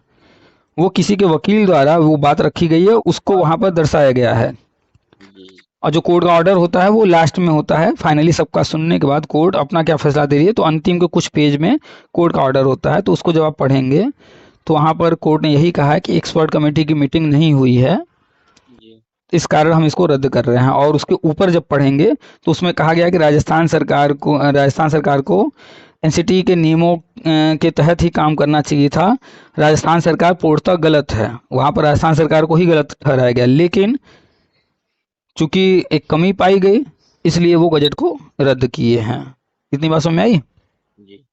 वो किसी के वकील द्वारा वो बात रखी गई है, उसको वहां पर दर्शाया गया है। जी और जो कोर्ट का ऑर्डर होता है वो लास्ट में होता है। फाइनली सबका सुनने के बाद कोर्ट अपना क्या फैसला दे रही है, तो अंतिम के कुछ पेज में कोर्ट का ऑर्डर होता है। तो उसको जब आप पढ़ेंगे तो वहां पर कोर्ट ने यही कहा है कि एक्सपर्ट कमेटी की मीटिंग नहीं हुई है, जी इस कारण हम इसको रद्द कर रहे हैं। और उसके ऊपर जब पढ़ेंगे तो उसमें कहा गया कि राजस्थान सरकार को एनसीटी के नियमों के तहत ही काम करना चाहिए था। राजस्थान सरकार पूर्णतः गलत है, वहां पर राजस्थान सरकार को ही गलत ठहराया गया। लेकिन चूंकि एक कमी पाई गई इसलिए वो बजट को रद्द किए हैं। इतनी बात समझ में आई? जी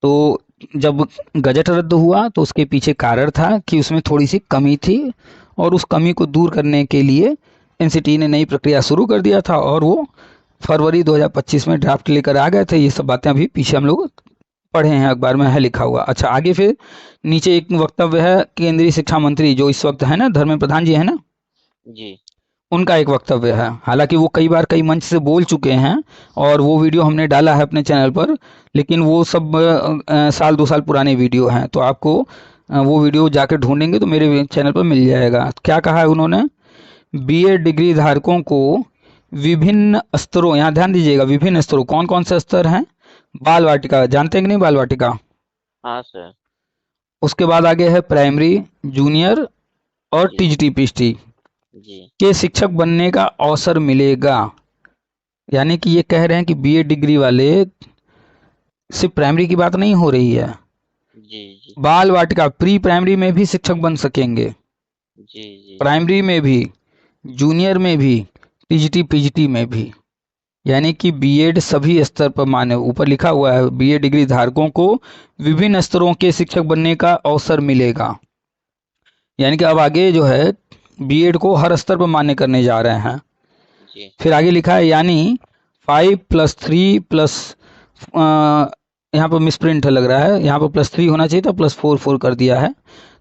तो जब गजट रद्द हुआ तो उसके पीछे कारण था कि उसमें थोड़ी सी कमी थी, और उस कमी को दूर करने के लिए एनसीटी ने नई प्रक्रिया शुरू कर दिया था, और वो फरवरी 2025 में ड्राफ्ट लेकर आ गए थे। ये सब बातें अभी पीछे हम लोग पढ़े हैं, अखबार में है लिखा हुआ। अच्छा, आगे फिर नीचे एक वक्तव्य है केंद्रीय शिक्षा मंत्री जो इस वक्त है ना, धर्मेंद्र प्रधान जी है ना, जी उनका एक वक्तव्य है। हालांकि वो कई बार कई मंच से बोल चुके हैं और वो वीडियो हमने डाला है अपने चैनल पर, लेकिन वो सब साल 2 साल पुराने वीडियो हैं। तो आपको वो वीडियो जाकर ढूंढेंगे तो मेरे चैनल पर मिल जाएगा। क्या कहा है उन्होंने? बीएड डिग्री धारकों को विभिन्न स्तरों, यहाँ ध्यान दीजिएगा, विभिन्न स्तरों, कौन कौन से स्तर हैं? बाल वाटिका, जानते हैं कि नहीं बाल वाटिका? हाँ सर। उसके बाद आगे है प्राइमरी, जूनियर और जी टीजीटी पीएचडी जी के शिक्षक बनने का अवसर मिलेगा। यानी कि ये कह रहे हैं कि बीए डिग्री वाले, सिर्फ प्राइमरी की बात नहीं हो रही है, जी जी बाल वाटिका प्री प्राइमरी में भी शिक्षक बन सकेंगे, जी जी प्राइमरी में भी, जूनियर में भी, टीजीटी पीजीटी में भी। यानी कि बीएड सभी स्तर पर मान्य। ऊपर लिखा हुआ है बीए डिग्री धारकों को विभिन्न स्तरों के शिक्षक बनने का अवसर मिलेगा। यानी कि अब आगे जो है बीएड को हर स्तर पर मान्य करने जा रहे हैं। जी फिर आगे लिखा है यानी 5+3+ यहाँ पर मिसप्रिंट लग रहा है, यहाँ पर +3 होना चाहिए था, +4 कर दिया है।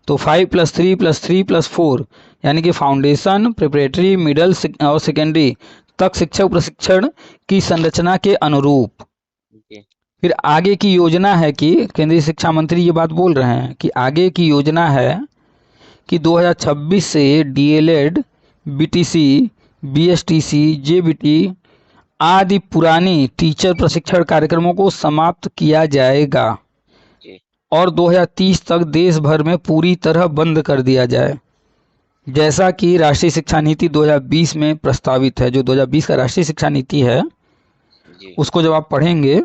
तो 5+3+3+4 यानी कि फाउंडेशन, प्रिपरेटरी, मिडल और सेकेंडरी तक शिक्षक प्रशिक्षण की संरचना के अनुरूप। जी फिर आगे की योजना है कि केंद्रीय शिक्षा मंत्री ये बात बोल रहे हैं कि आगे की योजना है कि 2026 से डीएलएड, बीटीसी, बीएसटीसी, जेबीटी आदि पुरानी टीचर प्रशिक्षण कार्यक्रमों को समाप्त किया जाएगा जी और 2030 तक देश भर में पूरी तरह बंद कर दिया जाए, जैसा कि राष्ट्रीय शिक्षा नीति 2020 में प्रस्तावित है। जो 2020 का राष्ट्रीय शिक्षा नीति है जी उसको जब आप पढ़ेंगे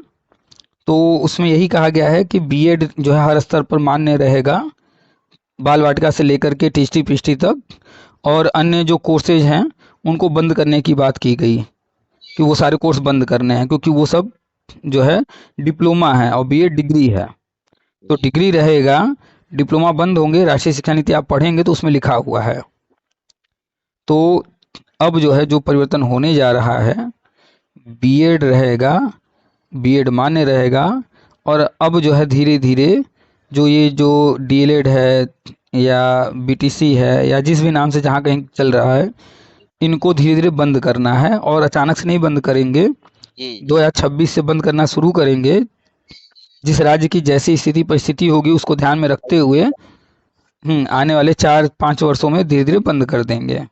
तो उसमें यही कहा गया है कि बीएड जो है हर स्तर पर मान्य रहेगा, बाल वाटिका से लेकर के टीचटी पीएचडी तक, और अन्य जो कोर्सेज हैं उनको बंद करने की बात की गई कि वो सारे कोर्स बंद करने हैं, क्योंकि वो सब जो है डिप्लोमा है और बीएड डिग्री है। तो जी डिग्री रहेगा, डिप्लोमा बंद होंगे। राष्ट्रीय शिक्षा नीति आप पढ़ेंगे तो उसमें लिखा हुआ है। तो अब जो है जो परिवर्तन होने जा रहा है बीएड रहेगा, बीएड मान्य रहेगा। और अब जो है धीरे धीरे जो ये जो डीएलएड है या बीटीसी है या जिस भी नाम से जहाँ कहीं चल रहा है, इनको धीरे धीरे बंद करना है। और अचानक से नहीं बंद करेंगे, जी 2026 से बंद करना शुरू करेंगे। जिस राज्य की जैसी स्थिति परिस्थिति होगी उसको ध्यान में रखते हुए आने वाले 4-5 वर्षों में धीरे धीरे बंद कर देंगे।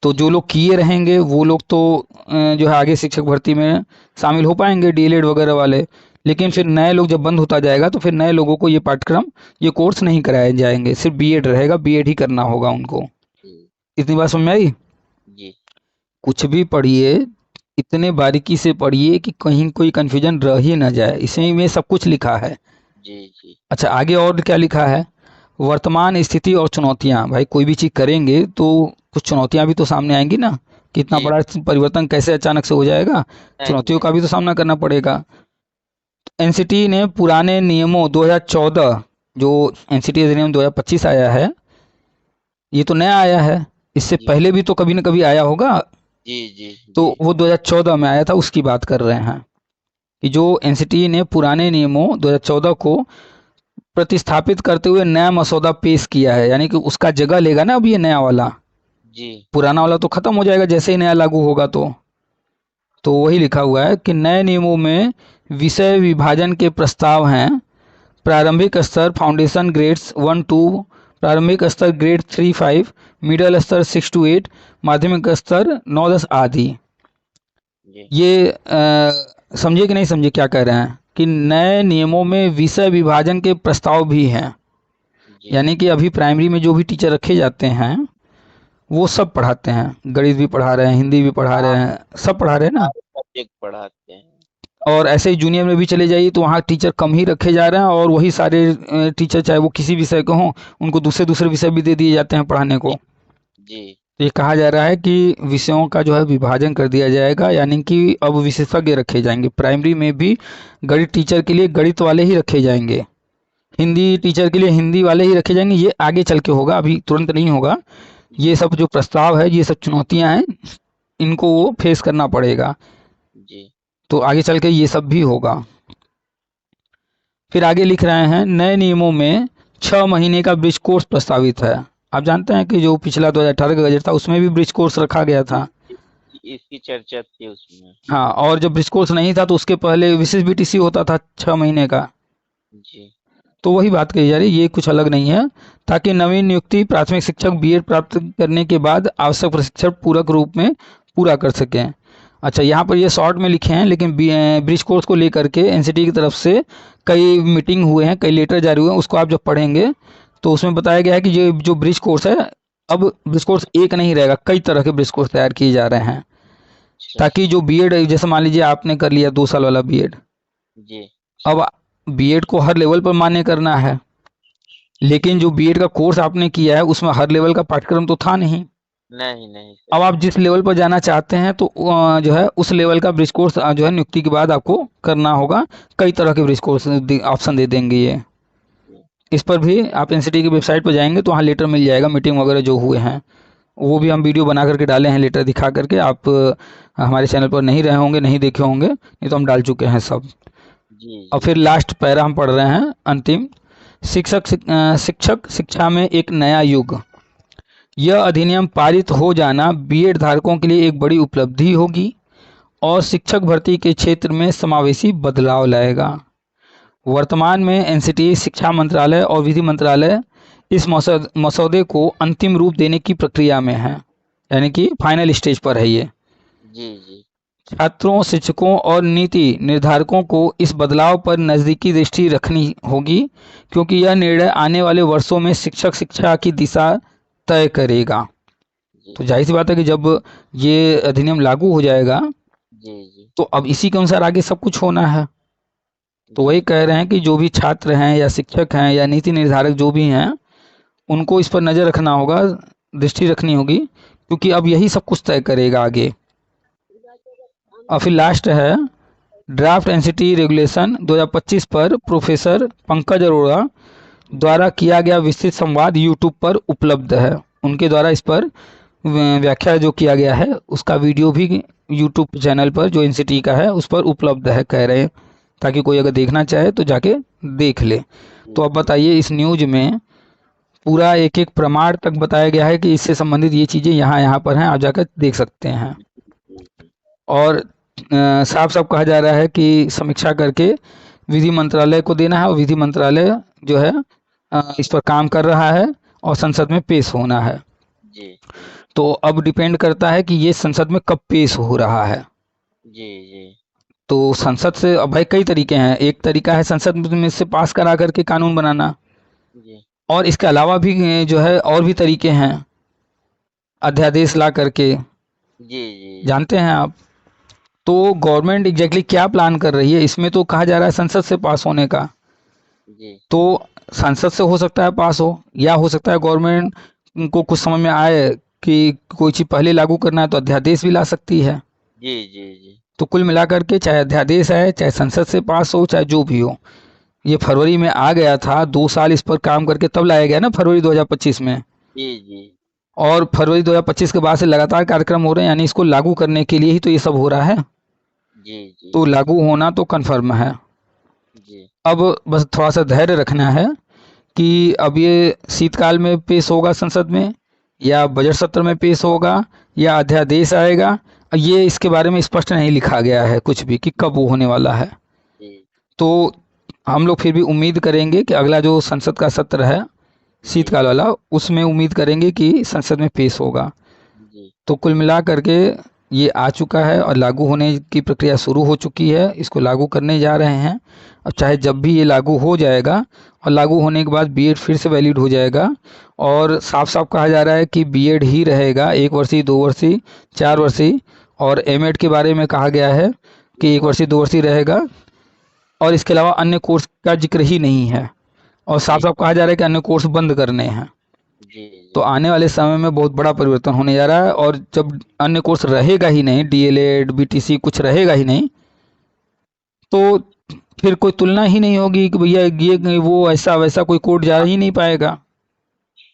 तो जो लोग किए रहेंगे वो लोग तो जो है आगे शिक्षक भर्ती में शामिल हो पाएंगे, डीएलएड वगैरह वाले। लेकिन फिर नए लोग जब बंद होता जाएगा तो फिर नए लोगों को ये पाठ्यक्रम, ये कोर्स नहीं कराए जाएंगे, सिर्फ बीएड रहेगा, बीएड ही करना होगा उनको। जी इतनी बात समझ में आई? जी कुछ भी पढ़िए, इतने बारीकी से पढ़िए कि कहीं कोई कंफ्यूजन रह ही ना जाए, इसी में सब कुछ लिखा है। जी जी अच्छा, आगे और क्या लिखा है? वर्तमान स्थिति और चुनौतियां। भाई कोई भी चीज़ करेंगे तो कुछ चुनौतियां भी तो सामने आएंगी ना, कि इतना जी बड़ा परिवर्तन कैसे अचानक से हो जाएगा, चुनौतियों नहीं, का भी तो सामना करना पड़ेगा। एनसीटी ने पुराने नियमों 2014, जो एनसीटी अधिनियम 2025 आया है, ये तो नया आया है, इससे जी पहले भी तो कभी न कभी आया होगा। जी जी तो जी वो 2014 में आया था, उसकी बात कर रहे हैं कि जो एनसीटी ने पुराने नियमों 2014 को प्रतिस्थापित करते हुए नया मसौदा पेश किया है, यानी कि उसका जगह लेगा ना अब ये नया वाला। जी पुराना वाला तो खत्म हो जाएगा जैसे ही नया लागू होगा। तो वही लिखा हुआ है कि नए नियमों में विषय विभाजन के प्रस्ताव हैं। प्रारंभिक स्तर फाउंडेशन ग्रेड्स 1-2, प्रारंभिक स्तर ग्रेड 3-5, मिडिल स्तर 6-8, माध्यमिक स्तर 9-10 आदि। जी ये समझे कि नहीं समझे क्या कह रहे हैं? कि नए नियमों में विषय विभाजन के प्रस्ताव भी हैं, जी यानी कि अभी प्राइमरी में जो भी टीचर रखे जाते हैं वो सब पढ़ाते हैं, गणित भी पढ़ा रहे हैं, हिंदी भी पढ़ा रहे हैं, सब पढ़ा रहे हैं ना। सारे सब्जेक्ट पढ़ाते हैं। और ऐसे ही जूनियर में भी चले जाइए तो वहाँ टीचर कम ही रखे जा रहे हैं, और वही सारे टीचर चाहे वो किसी विषय के हों, उनको दूसरे दूसरे विषय भी दे दिए जाते हैं पढ़ाने को। जी तो ये कहा जा रहा है कि विषयों का जो है विभाजन कर दिया जाएगा, यानी कि अब विशेषज्ञ रखे जाएंगे। प्राइमरी में भी गणित टीचर के लिए गणित वाले ही रखे जाएंगे, हिंदी टीचर के लिए हिंदी वाले ही रखे जाएंगे। ये आगे चल के होगा, अभी तुरंत नहीं होगा। ये सब जो प्रस्ताव है, ये सब चुनौतियां हैं, इनको वो फेस करना पड़ेगा। जी तो आगे चल के ये सब भी होगा। फिर आगे लिख रहे हैं, नए नियमों में 6 महीने का ब्रिज कोर्स प्रस्तावित है। आप जानते हैं कि जो पिछला 2018 का बजट था उसमें भी ब्रिज कोर्स रखा गया था। इसकी चर्चा थी उसमें। हाँ, और जब ब्रिज कोर्स नहीं था तो उसके पहले विशेष बीटीसी होता था 6 महीने का। जी तो वही बात कही जा रही है, ये कुछ अलग नहीं है, ताकि नवीन नियुक्ति प्राथमिक शिक्षक बीएड प्राप्त करने के बाद आवश्यक प्रशिक्षण पूरक रूप में पूरा कर सकें। अच्छा, यहाँ पर ये शॉर्ट में लिखे हैं, लेकिन ब्रिज कोर्स को लेकर के एनसीटी की तरफ से कई मीटिंग हुए हैं, कई लेटर जारी हुए हैं, उसको आप जब पढ़ेंगे तो उसमें बताया गया है कि ये जो ब्रिज कोर्स है, अब ब्रिज कोर्स एक नहीं रहेगा, कई तरह के ब्रिज कोर्स तैयार किए जा रहे हैं, अच्छा ताकि जो बीएड, जैसे मान लीजिए आपने कर लिया 2 साल वाला बीएड, जी अब बीएड को हर लेवल पर मान्य करना है, लेकिन जो बीएड का कोर्स आपने किया है उसमें हर लेवल का पाठ्यक्रम तो था नहीं। नहीं नहीं अब सर। आप जिस लेवल पर जाना चाहते हैं तो जो है उस लेवल का ब्रिज कोर्स जो है नियुक्ति के बाद आपको करना होगा। कई तरह के ब्रिज कोर्स ऑप्शन दे देंगे ये। इस पर भी आप एनसीटी की वेबसाइट पर जाएंगे तो वहाँ लेटर मिल जाएगा, मीटिंग वगैरह जो हुए हैं वो भी हम वीडियो बना करके डाले हैं, लेटर दिखा करके। आप हमारे चैनल पर नहीं रहे होंगे, नहीं देखे होंगे, नहीं तो हम डाल चुके हैं सब। जी और जी फिर लास्ट पैरा हम पढ़ रहे हैं, अंतिम। शिक्षक शिक्षा में एक नया युग। यह अधिनियम पारित हो जाना बीएड धारकों के लिए एक बड़ी उपलब्धि होगी और शिक्षक भर्ती के क्षेत्र में समावेशी बदलाव लाएगा। वर्तमान में एनसीटी, शिक्षा मंत्रालय और विधि मंत्रालय इस मसौदे को अंतिम रूप देने की प्रक्रिया में है, यानी कि फाइनल स्टेज पर है ये। जी जी छात्रों, शिक्षकों और नीति निर्धारकों को इस बदलाव पर नज़दीकी दृष्टि रखनी होगी, क्योंकि यह निर्णय आने वाले वर्षों में शिक्षक शिक्षा की दिशा तय करेगा। जी तो जाहिर सी बात है कि जब ये अधिनियम लागू हो जाएगा जी जी तो अब इसी के अनुसार आगे सब कुछ होना है। तो वही जी कह रहे हैं कि जो भी छात्र हैं या शिक्षक हैं या नीति निर्धारक जो भी हैं, उनको इस पर नज़र रखना होगा, दृष्टि रखनी होगी, क्योंकि अब यही सब कुछ तय करेगा आगे। और फिर लास्ट है, ड्राफ्ट एनसीटी रेगुलेशन 2025 पर प्रोफेसर पंकज अरोड़ा द्वारा किया गया विस्तृत संवाद यूट्यूब पर उपलब्ध है। उनके द्वारा इस पर व्याख्या जो किया गया है उसका वीडियो भी यूट्यूब चैनल पर जो एनसीटी का है उस पर उपलब्ध है, कह रहे हैं, ताकि कोई अगर देखना चाहे तो जाके देख ले। तो अब बताइए, इस न्यूज में पूरा एक एक प्रमाण तक बताया गया है कि इससे संबंधित ये चीज़ें यहाँ यहाँ पर हैं, आप जाकर देख सकते हैं। और साफ साफ कहा जा रहा है कि समीक्षा करके विधि मंत्रालय को देना है, और विधि मंत्रालय जो है इस पर काम कर रहा है और संसद में पेश होना है। जी तो अब डिपेंड करता है कि ये संसद में कब पेश हो रहा है। जी जी तो संसद से अब भाई कई तरीके हैं। एक तरीका है संसद में से पास करा करके कानून बनाना, जी और इसके अलावा भी जो है और भी तरीके हैं, अध्यादेश ला करके, जी जी जानते हैं आप। तो गवर्नमेंट एग्जैक्टली क्या प्लान कर रही है, इसमें तो कहा जा रहा है संसद से पास होने का। जी तो संसद से हो सकता है पास हो, या हो सकता है गवर्नमेंट को कुछ समझ में आए कि कोई चीज़ पहले लागू करना है तो अध्यादेश भी ला सकती है। जी जी जी तो कुल मिलाकर के चाहे अध्यादेश है, चाहे संसद से पास हो, चाहे जो भी हो, ये फरवरी में आ गया था, 2 साल इस पर काम करके तब लाया गया ना, फरवरी 2025 में। जी जी और फरवरी 2025 के बाद से लगातार कार्यक्रम हो रहे हैं, यानी इसको लागू करने के लिए ही तो ये सब हो रहा है। जी जी तो लागू होना तो कन्फर्म है। जी अब बस थोड़ा सा धैर्य रखना है कि अब ये शीतकाल में पेश होगा संसद में, या बजट सत्र में पेश होगा, या अध्यादेश आएगा। ये इसके बारे में स्पष्ट नहीं लिखा गया है कुछ भी कि कब वो होने वाला है। जी तो हम लोग फिर भी उम्मीद करेंगे कि अगला जो संसद का सत्र है जी शीतकाल वाला, उसमें उम्मीद करेंगे कि संसद में पेश होगा। जी तो कुल मिला करके ये आ चुका है और लागू होने की प्रक्रिया शुरू हो चुकी है, इसको लागू करने जा रहे हैं। अब चाहे जब भी ये लागू हो जाएगा, और लागू होने के बाद बीएड फिर से वैलिड हो जाएगा। और साफ साफ कहा जा रहा है कि बीएड ही रहेगा, 1 वर्षीय, 2 वर्षीय, 4 वर्षीय। और एमएड के बारे में कहा गया है कि 1 वर्षीय, 2 वर्षीय रहेगा, और इसके अलावा अन्य कोर्स का जिक्र ही नहीं है। और साफ जी साफ कहा जा रहा है कि अन्य कोर्स बंद करने हैं। जी तो आने वाले समय में बहुत बड़ा परिवर्तन होने जा रहा है, और जब अन्य कोर्स रहेगा ही नहीं, डीएलएड, बीटीसी कुछ रहेगा ही नहीं, तो फिर कोई तुलना ही नहीं होगी कि भैया ये वो ऐसा वैसा कोई कोड जा ही नहीं पाएगा।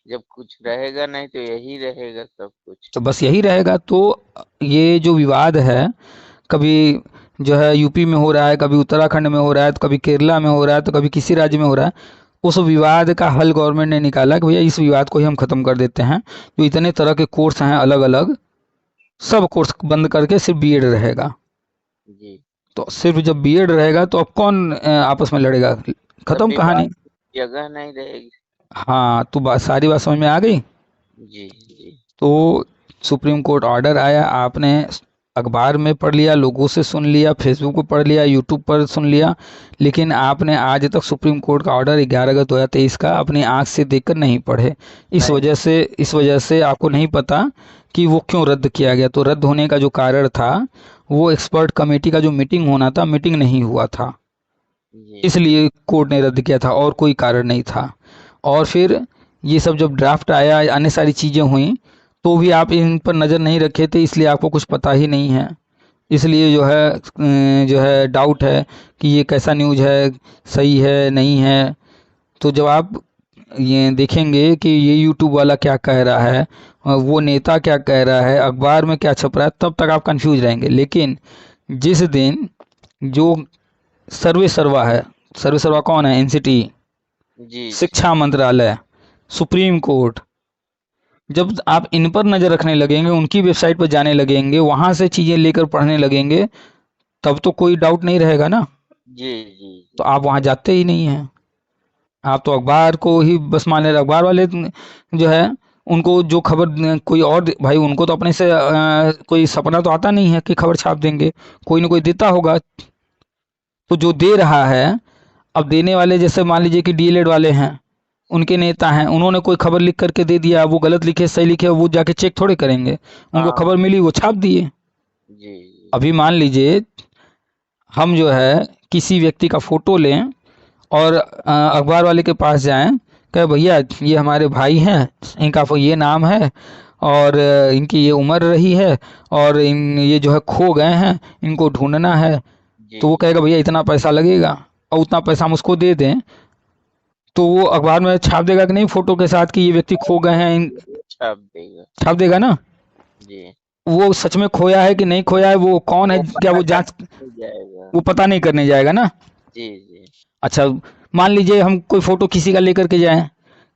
जब कुछ रहेगा नहीं तो यही रहेगा सब कुछ। तो बस यही रहेगा। तो ये जो विवाद है, कभी जो है यूपी में हो रहा है, कभी उत्तराखंड में हो रहा है, तो कभी केरला में हो रहा है, तो कभी किसी राज्य में हो रहा है। उस विवाद का हल गवर्नमेंट ने निकाला कि भैया इस विवाद को ही हम ख़त्म कर देते हैं। जो इतने तरह के कोर्स हैं अलग अलग, सब कोर्स बंद करके सिर्फ बीएड रहेगा। जी तो सिर्फ जब बीएड रहेगा तो अब कौन आपस में लड़ेगा, तब खत्म विवाद कहानी। की जगह नहीं रहेगी। हाँ, तो बात सारी बात समझ में आ गई। जी जी तो सुप्रीम कोर्ट ऑर्डर आया, आपने अखबार में पढ़ लिया, लोगों से सुन लिया, फेसबुक पर पढ़ लिया, यूट्यूब पर सुन लिया, लेकिन आपने आज तक सुप्रीम कोर्ट का ऑर्डर 11 अगस्त 2023 का अपनी आंख से देखकर नहीं पढ़े। नहीं। इस वजह से आपको नहीं पता कि वो क्यों रद्द किया गया। तो रद्द होने का जो कारण था, वो एक्सपर्ट कमेटी का जो मीटिंग होना था, मीटिंग नहीं हुआ था, जी इसलिए कोर्ट ने रद्द किया था, और कोई कारण नहीं था। और फिर ये सब जब ड्राफ्ट आया, अन्य सारी चीज़ें हुई, तो भी आप इन पर नज़र नहीं रखे थे, इसलिए आपको कुछ पता ही नहीं है। इसलिए जो है डाउट है कि ये कैसा न्यूज़ है, सही है नहीं है। तो जब आप ये देखेंगे कि ये यूट्यूब वाला क्या कह रहा है, वो नेता क्या कह रहा है, अखबार में क्या छप रहा है, तब तक आप कंफ्यूज रहेंगे। लेकिन जिस दिन जो सर्वे सर्वा है, सर्वे सर्वा कौन है, एनसीटी, जी जी शिक्षा मंत्रालय, सुप्रीम कोर्ट, जब आप इन पर नज़र रखने लगेंगे, उनकी वेबसाइट पर जाने लगेंगे, वहाँ से चीज़ें लेकर पढ़ने लगेंगे, तब तो कोई डाउट नहीं रहेगा ना। जी जी तो आप वहाँ जाते ही नहीं हैं, आप तो अखबार को ही बस मान ले रहे। अखबार वाले जो है, उनको जो खबर कोई और भाई, उनको तो अपने से कोई सपना तो आता नहीं है कि खबर छाप देंगे, कोई ना कोई देता होगा। तो जो दे रहा है, अब देने वाले जैसे मान लीजिए कि डीएलएड वाले हैं, उनके नेता हैं, उन्होंने कोई खबर लिख करके दे दिया, वो गलत लिखे सही लिखे, वो जाके चेक थोड़े करेंगे। उनको हाँ खबर मिली, वो छाप दिए। जी अभी मान लीजिए हम जो है किसी व्यक्ति का फोटो लें और अखबार वाले के पास जाएं, कहे भैया ये हमारे भाई हैं, इनका ये नाम है, और इनकी ये उम्र रही है, और ये जो है खो गए हैं, इनको ढूंढना है। जी तो वो कहेगा भैया इतना पैसा लगेगा, और उतना पैसा हम उसको दे दें, तो वो अखबार में छाप देगा कि नहीं, फोटो के साथ कि ये व्यक्ति खो गए हैं, छाप देगा। छाप देगा ना। जी। वो सच में खोया है कि नहीं खोया है, वो कौन है, वो क्या पता वो कर जांच, जाएगा। वो पता नहीं करने जाएगा ना। जी, जी। अच्छा, मान लीजिए हम कोई फोटो किसी का लेकर के जाएं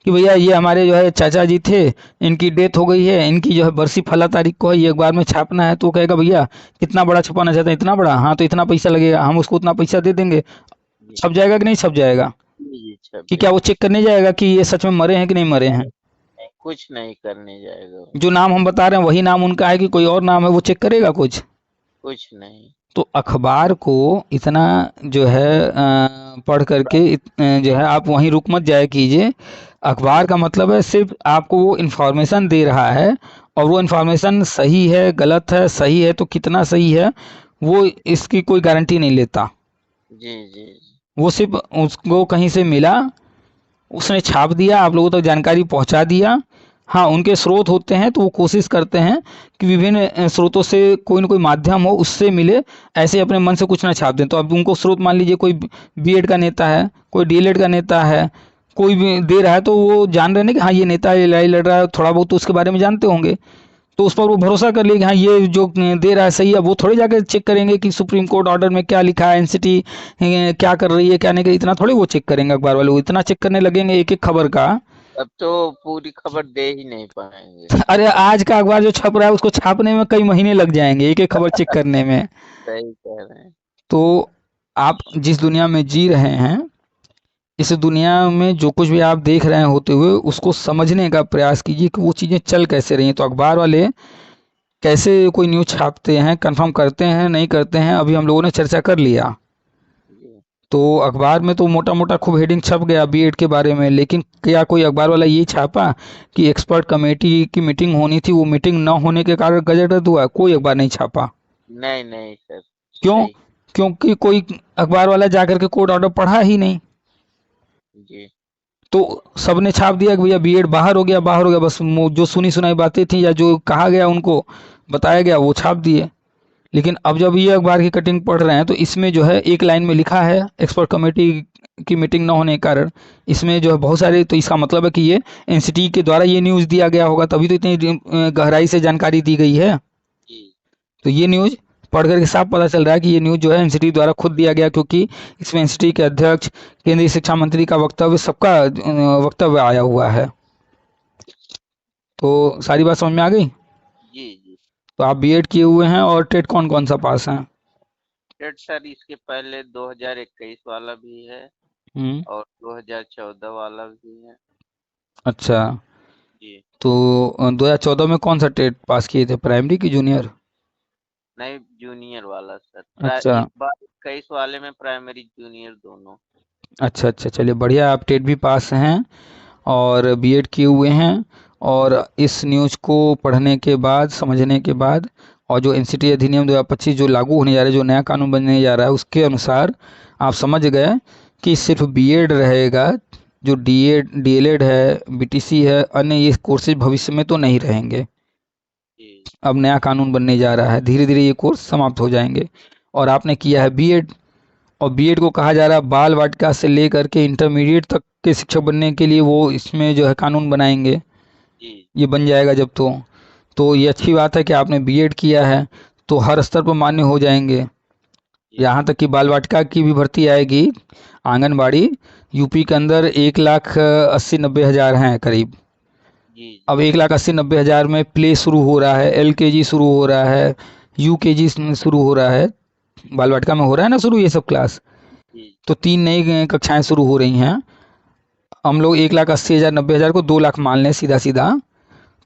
कि भैया ये हमारे जो है चाचा जी थे, इनकी डेथ हो गई है, इनकी जो है बरसी फला तारीख को है, ये अखबार में छापना है, तो वो कहेगा भैया कितना बड़ा छपाना चाहते हैं, इतना बड़ा, हाँ तो इतना पैसा लगेगा, हम उसको उतना पैसा दे देंगे। जी, छप जाएगा कि नहीं छप जाएगा? जी, जी, छप कि क्या वो जाएगा। चेक करने जाएगा कि ये सच में मरे हैं कि नहीं मरे हैं? नहीं, कुछ नहीं करने जाएगा वो। जो नाम हम बता रहे हैं वही नाम उनका है कि कोई और नाम है, वो चेक करेगा कुछ? कुछ नहीं। तो अखबार को इतना जो है पढ़ करके जो है आप वहीं रुक मत जाया कीजिए। अखबार जी, का मतलब है सिर्फ आपको वो इन्फॉर्मेशन दे रहा है, और वो इन्फॉर्मेशन सही है गलत है, सही है तो कितना सही है, वो इसकी कोई गारंटी नहीं लेता। जी, जी, जी, वो सिर्फ उसको कहीं से मिला, उसने छाप दिया, आप लोगों तक जानकारी पहुंचा दिया। हाँ, उनके स्रोत होते हैं तो वो कोशिश करते हैं कि विभिन्न स्रोतों से कोई ना कोई माध्यम हो उससे मिले, ऐसे अपने मन से कुछ ना छाप दें। तो अब उनको स्रोत मान लीजिए कोई बीएड का नेता है, कोई डीएलएड का नेता है, कोई भी दे रहा है, तो वो जान रहे हैं कि हाँ ये नेता ये लड़ाई लड़ रहा है, थोड़ा बहुत तो उसके बारे में जानते होंगे, तो उस पर वो भरोसा कर लिए कि हाँ ये जो दे रहा है सही है। वो थोड़े जाकर चेक करेंगे कि सुप्रीम कोर्ट ऑर्डर में क्या लिखा है, एनसीटी क्या कर रही है क्या नहीं कर रही, इतना थोड़ी वो चेक करेंगे। अखबार वाले वो इतना चेक करने लगेंगे एक एक खबर का। अब तो पूरी खबर दे ही नहीं पाएंगे। अरे आज का अखबार जो छप रहा है उसको छापने में कई महीने लग जाएंगे एक एक खबर चेक करने में। सही कह रहे हैं। तो आप जिस दुनिया में जी रहे हैं, इस दुनिया में जो कुछ भी आप देख रहे हैं होते हुए, उसको समझने का प्रयास कीजिए कि वो चीज़ें चल कैसे रही हैं। तो अखबार वाले कैसे कोई न्यूज़ छापते हैं, कंफर्म करते हैं नहीं करते हैं, अभी हम लोगों ने चर्चा कर लिया। जी, तो अखबार में तो मोटा मोटा खूब हेडिंग छप गया बीएड के बारे में, लेकिन क्या कोई अखबार वाला ये छापा कि एक्सपर्ट कमेटी की मीटिंग होनी थी, वो मीटिंग न होने के कारण गजट रद्द हुआ? कोई अखबार नहीं छापा। नहीं, नहीं सर, क्यों? सही। क्योंकि कोई अखबार वाला जाकर के कोर्ट ऑर्डर पढ़ा ही नहीं। जी, तो सबने छाप दिया कि भैया बीएड बाहर हो गया, बाहर हो गया, बस जो सुनी सुनाई बातें थी या जो कहा गया उनको बताया गया वो छाप दिए। लेकिन अब जब ये अखबार की कटिंग पढ़ रहे हैं तो इसमें जो है एक लाइन में लिखा है एक्सपर्ट कमेटी की मीटिंग न होने के कारण, इसमें जो है बहुत सारे, तो इसका मतलब है कि ये एनसीटी के द्वारा ये न्यूज़ दिया गया होगा, तभी तो इतनी गहराई से जानकारी दी गई है। जी, तो ये न्यूज़ पढ़ करके साफ पता चल रहा है कि ये न्यूज़ जो है एनसीटी द्वारा खुद दिया गया, क्योंकि इसमें एनसीटी के अध्यक्ष, केंद्रीय शिक्षा मंत्री का वक्तव्य, सबका वक्तव्य आया हुआ है। तो सारी बात समझ में आ गई? जी, जी। तो आप बीएड किए हुए हैं और टेट कौन कौन सा पास हैं? टेट सर इसके पहले 2021 वाला भी है हम्म। और 2014 वाला भी है। अच्छा, जी। तो 2014 में कौन सा टेट पास किए थे, प्राइमरी की जूनियर? नहीं, जूनियर वाला सर। अच्छा इस बार 21 वाले में प्राइमरी जूनियर दोनों। अच्छा अच्छा, चलिए बढ़िया, आप टेट भी पास हैं और बीएड किए हुए हैं। और इस न्यूज़ को पढ़ने के बाद, समझने के बाद, और जो एनसीटी अधिनियम 2025 जो लागू होने जा रहा है, जो नया कानून बनने जा रहा है, उसके अनुसार आप समझ गए कि सिर्फ बीएड रहेगा, जो डीएड डीएलएड है, बीटीसी है, अन्य ये कोर्सेज भविष्य में तो नहीं रहेंगे। जी, अब नया कानून बनने जा रहा है, धीरे धीरे ये कोर्स समाप्त हो जाएंगे। और आपने किया है बीएड, और बीएड को कहा जा रहा है बाल वाटिका से लेकर के इंटरमीडिएट तक के शिक्षक बनने के लिए वो इसमें जो है कानून बनाएंगे। जी, ये बन जाएगा जब, तो ये अच्छी बात है कि आपने बीएड किया है, तो हर स्तर पर मान्य हो जाएंगे। जी, यहाँ तक कि बाल वाटिका की भी भर्ती आएगी, आंगनबाड़ी। यूपी के अंदर 1,80,90,000 हैं करीब। जी, अब जी, 1,80,90,000 में प्ले शुरू हो रहा है, एलकेजी शुरू हो रहा है, यूकेजी शुरू हो रहा है, बाल वाटिका में हो रहा है ना शुरू ये सब क्लास। जी, तो 3 नई कक्षाएं शुरू हो रही हैं। हम लोग 1,80,000 90,000 को 2 लाख मान लें सीधा सीधा।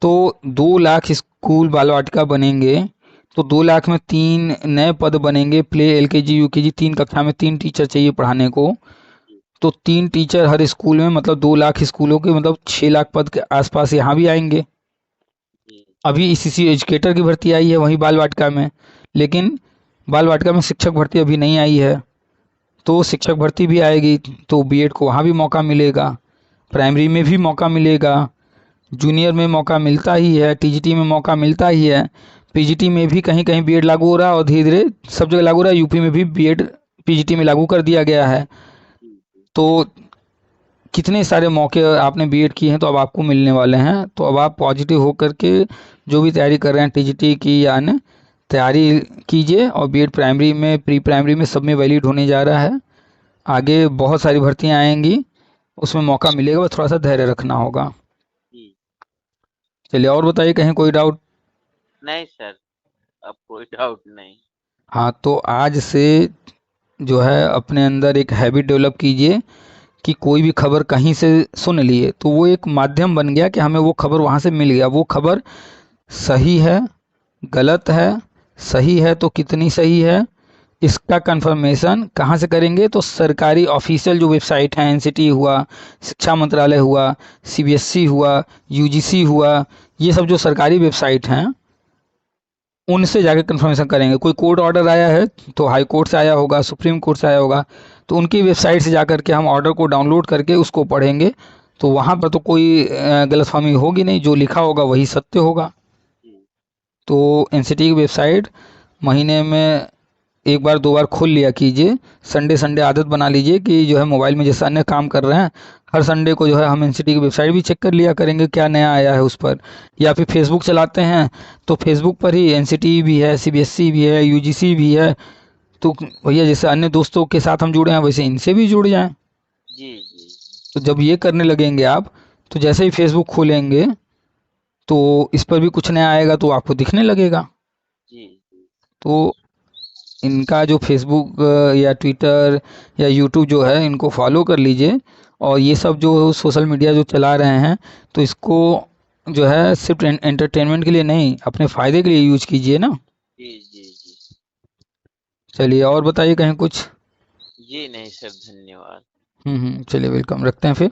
तो 2 लाख स्कूल बाल वाटिका बनेंगे, तो 2 लाख में 3 नए पद बनेंगे, प्ले एलकेजी यूकेजी 3 कक्षा में 3 टीचर चाहिए पढ़ाने को। जी, तो 3 टीचर हर स्कूल में, मतलब 2 लाख स्कूलों के, मतलब 6 लाख पद के आसपास यहाँ भी आएंगे। जी, अभी ईसीसी एजुकेटर की भर्ती आई है वहीं बाल वाटिका में, लेकिन बाल वाटिका में शिक्षक भर्ती अभी नहीं आई है। तो शिक्षक भर्ती भी आएगी, तो बीएड को वहाँ भी मौका मिलेगा, प्राइमरी में भी मौका मिलेगा, जूनियर में मौका मिलता ही है, टीजीटी में मौका मिलता ही है, पीजीटी में भी कहीं कहीं बीएड लागू हो रहा है, और धीरे धीरे सब जगह लागू हो रहा है। यूपी में भी बीएड पीजीटी में लागू कर दिया गया है। जी, जी, तो कितने सारे मौके आपने बीएड किए हैं तो अब आपको मिलने वाले हैं। तो अब आप पॉजिटिव होकर के जो भी तैयारी कर रहे हैं टीजीटी की या अन्य तैयारी कीजिए, और बीएड प्राइमरी में प्री प्राइमरी में सब में वैलिड होने जा रहा है। आगे बहुत सारी भर्तियां आएंगी, उसमें मौका मिलेगा, बस थोड़ा सा धैर्य रखना होगा। जी। चलिए और बताइए, कहीं कोई डाउट? नहीं सर, अब कोई डाउट नहीं। हाँ, तो आज से जो है अपने अंदर एक हैबिट डेवलप कीजिए कि कोई भी खबर कहीं से सुन लिए तो वो एक माध्यम बन गया कि हमें वो खबर वहाँ से मिल गया। वो खबर सही है, गलत है, सही है तो कितनी सही है, इसका कंफर्मेशन कहाँ से करेंगे? तो सरकारी ऑफिशियल जो वेबसाइट है, एनसीटी हुआ, शिक्षा मंत्रालय हुआ, सीबीएसई हुआ, यूजीसी हुआ, ये सब जो सरकारी वेबसाइट हैं उनसे जाकर कंफर्मेशन करेंगे। कोई कोर्ट ऑर्डर आया है तो हाई कोर्ट से आया होगा, सुप्रीम कोर्ट से आया होगा, तो उनकी वेबसाइट से जाकर के हम ऑर्डर को डाउनलोड करके उसको पढ़ेंगे। तो वहाँ पर तो कोई गलतफहमी होगी नहीं, जो लिखा होगा वही सत्य होगा। जी। तो एनसीटी की वेबसाइट महीने में एक बार दो बार खोल लिया कीजिए। संडे संडे आदत बना लीजिए कि जो है मोबाइल में जैसे अन्य काम कर रहे हैं, हर संडे को जो है हम एनसीटी की वेबसाइट भी चेक कर लिया करेंगे क्या नया आया है उस पर। या फिर फेसबुक चलाते हैं तो फेसबुक पर ही एनसीटी भी है, सीबीएसई भी है, यूजीसी भी है। तो भैया जैसे अन्य दोस्तों के साथ हम जुड़े हैं वैसे इनसे भी जुड़ जाएं। जी। जी। तो जब ये करने लगेंगे आप, तो जैसे ही फेसबुक खोलेंगे तो इस पर भी कुछ नया आएगा तो आपको दिखने लगेगा। जी। जी। तो इनका जो फेसबुक या ट्विटर या यूट्यूब जो है इनको फॉलो कर लीजिए। और ये सब जो सोशल मीडिया जो चला रहे हैं तो इसको जो है सिर्फ एंटरटेनमेंट के लिए नहीं, अपने फ़ायदे के लिए यूज कीजिए ना। जी। जी। जी। चलिए और बताइए कहीं कुछ? जी नहीं सर, धन्यवाद। चलिए वेलकम, रखते हैं फिर।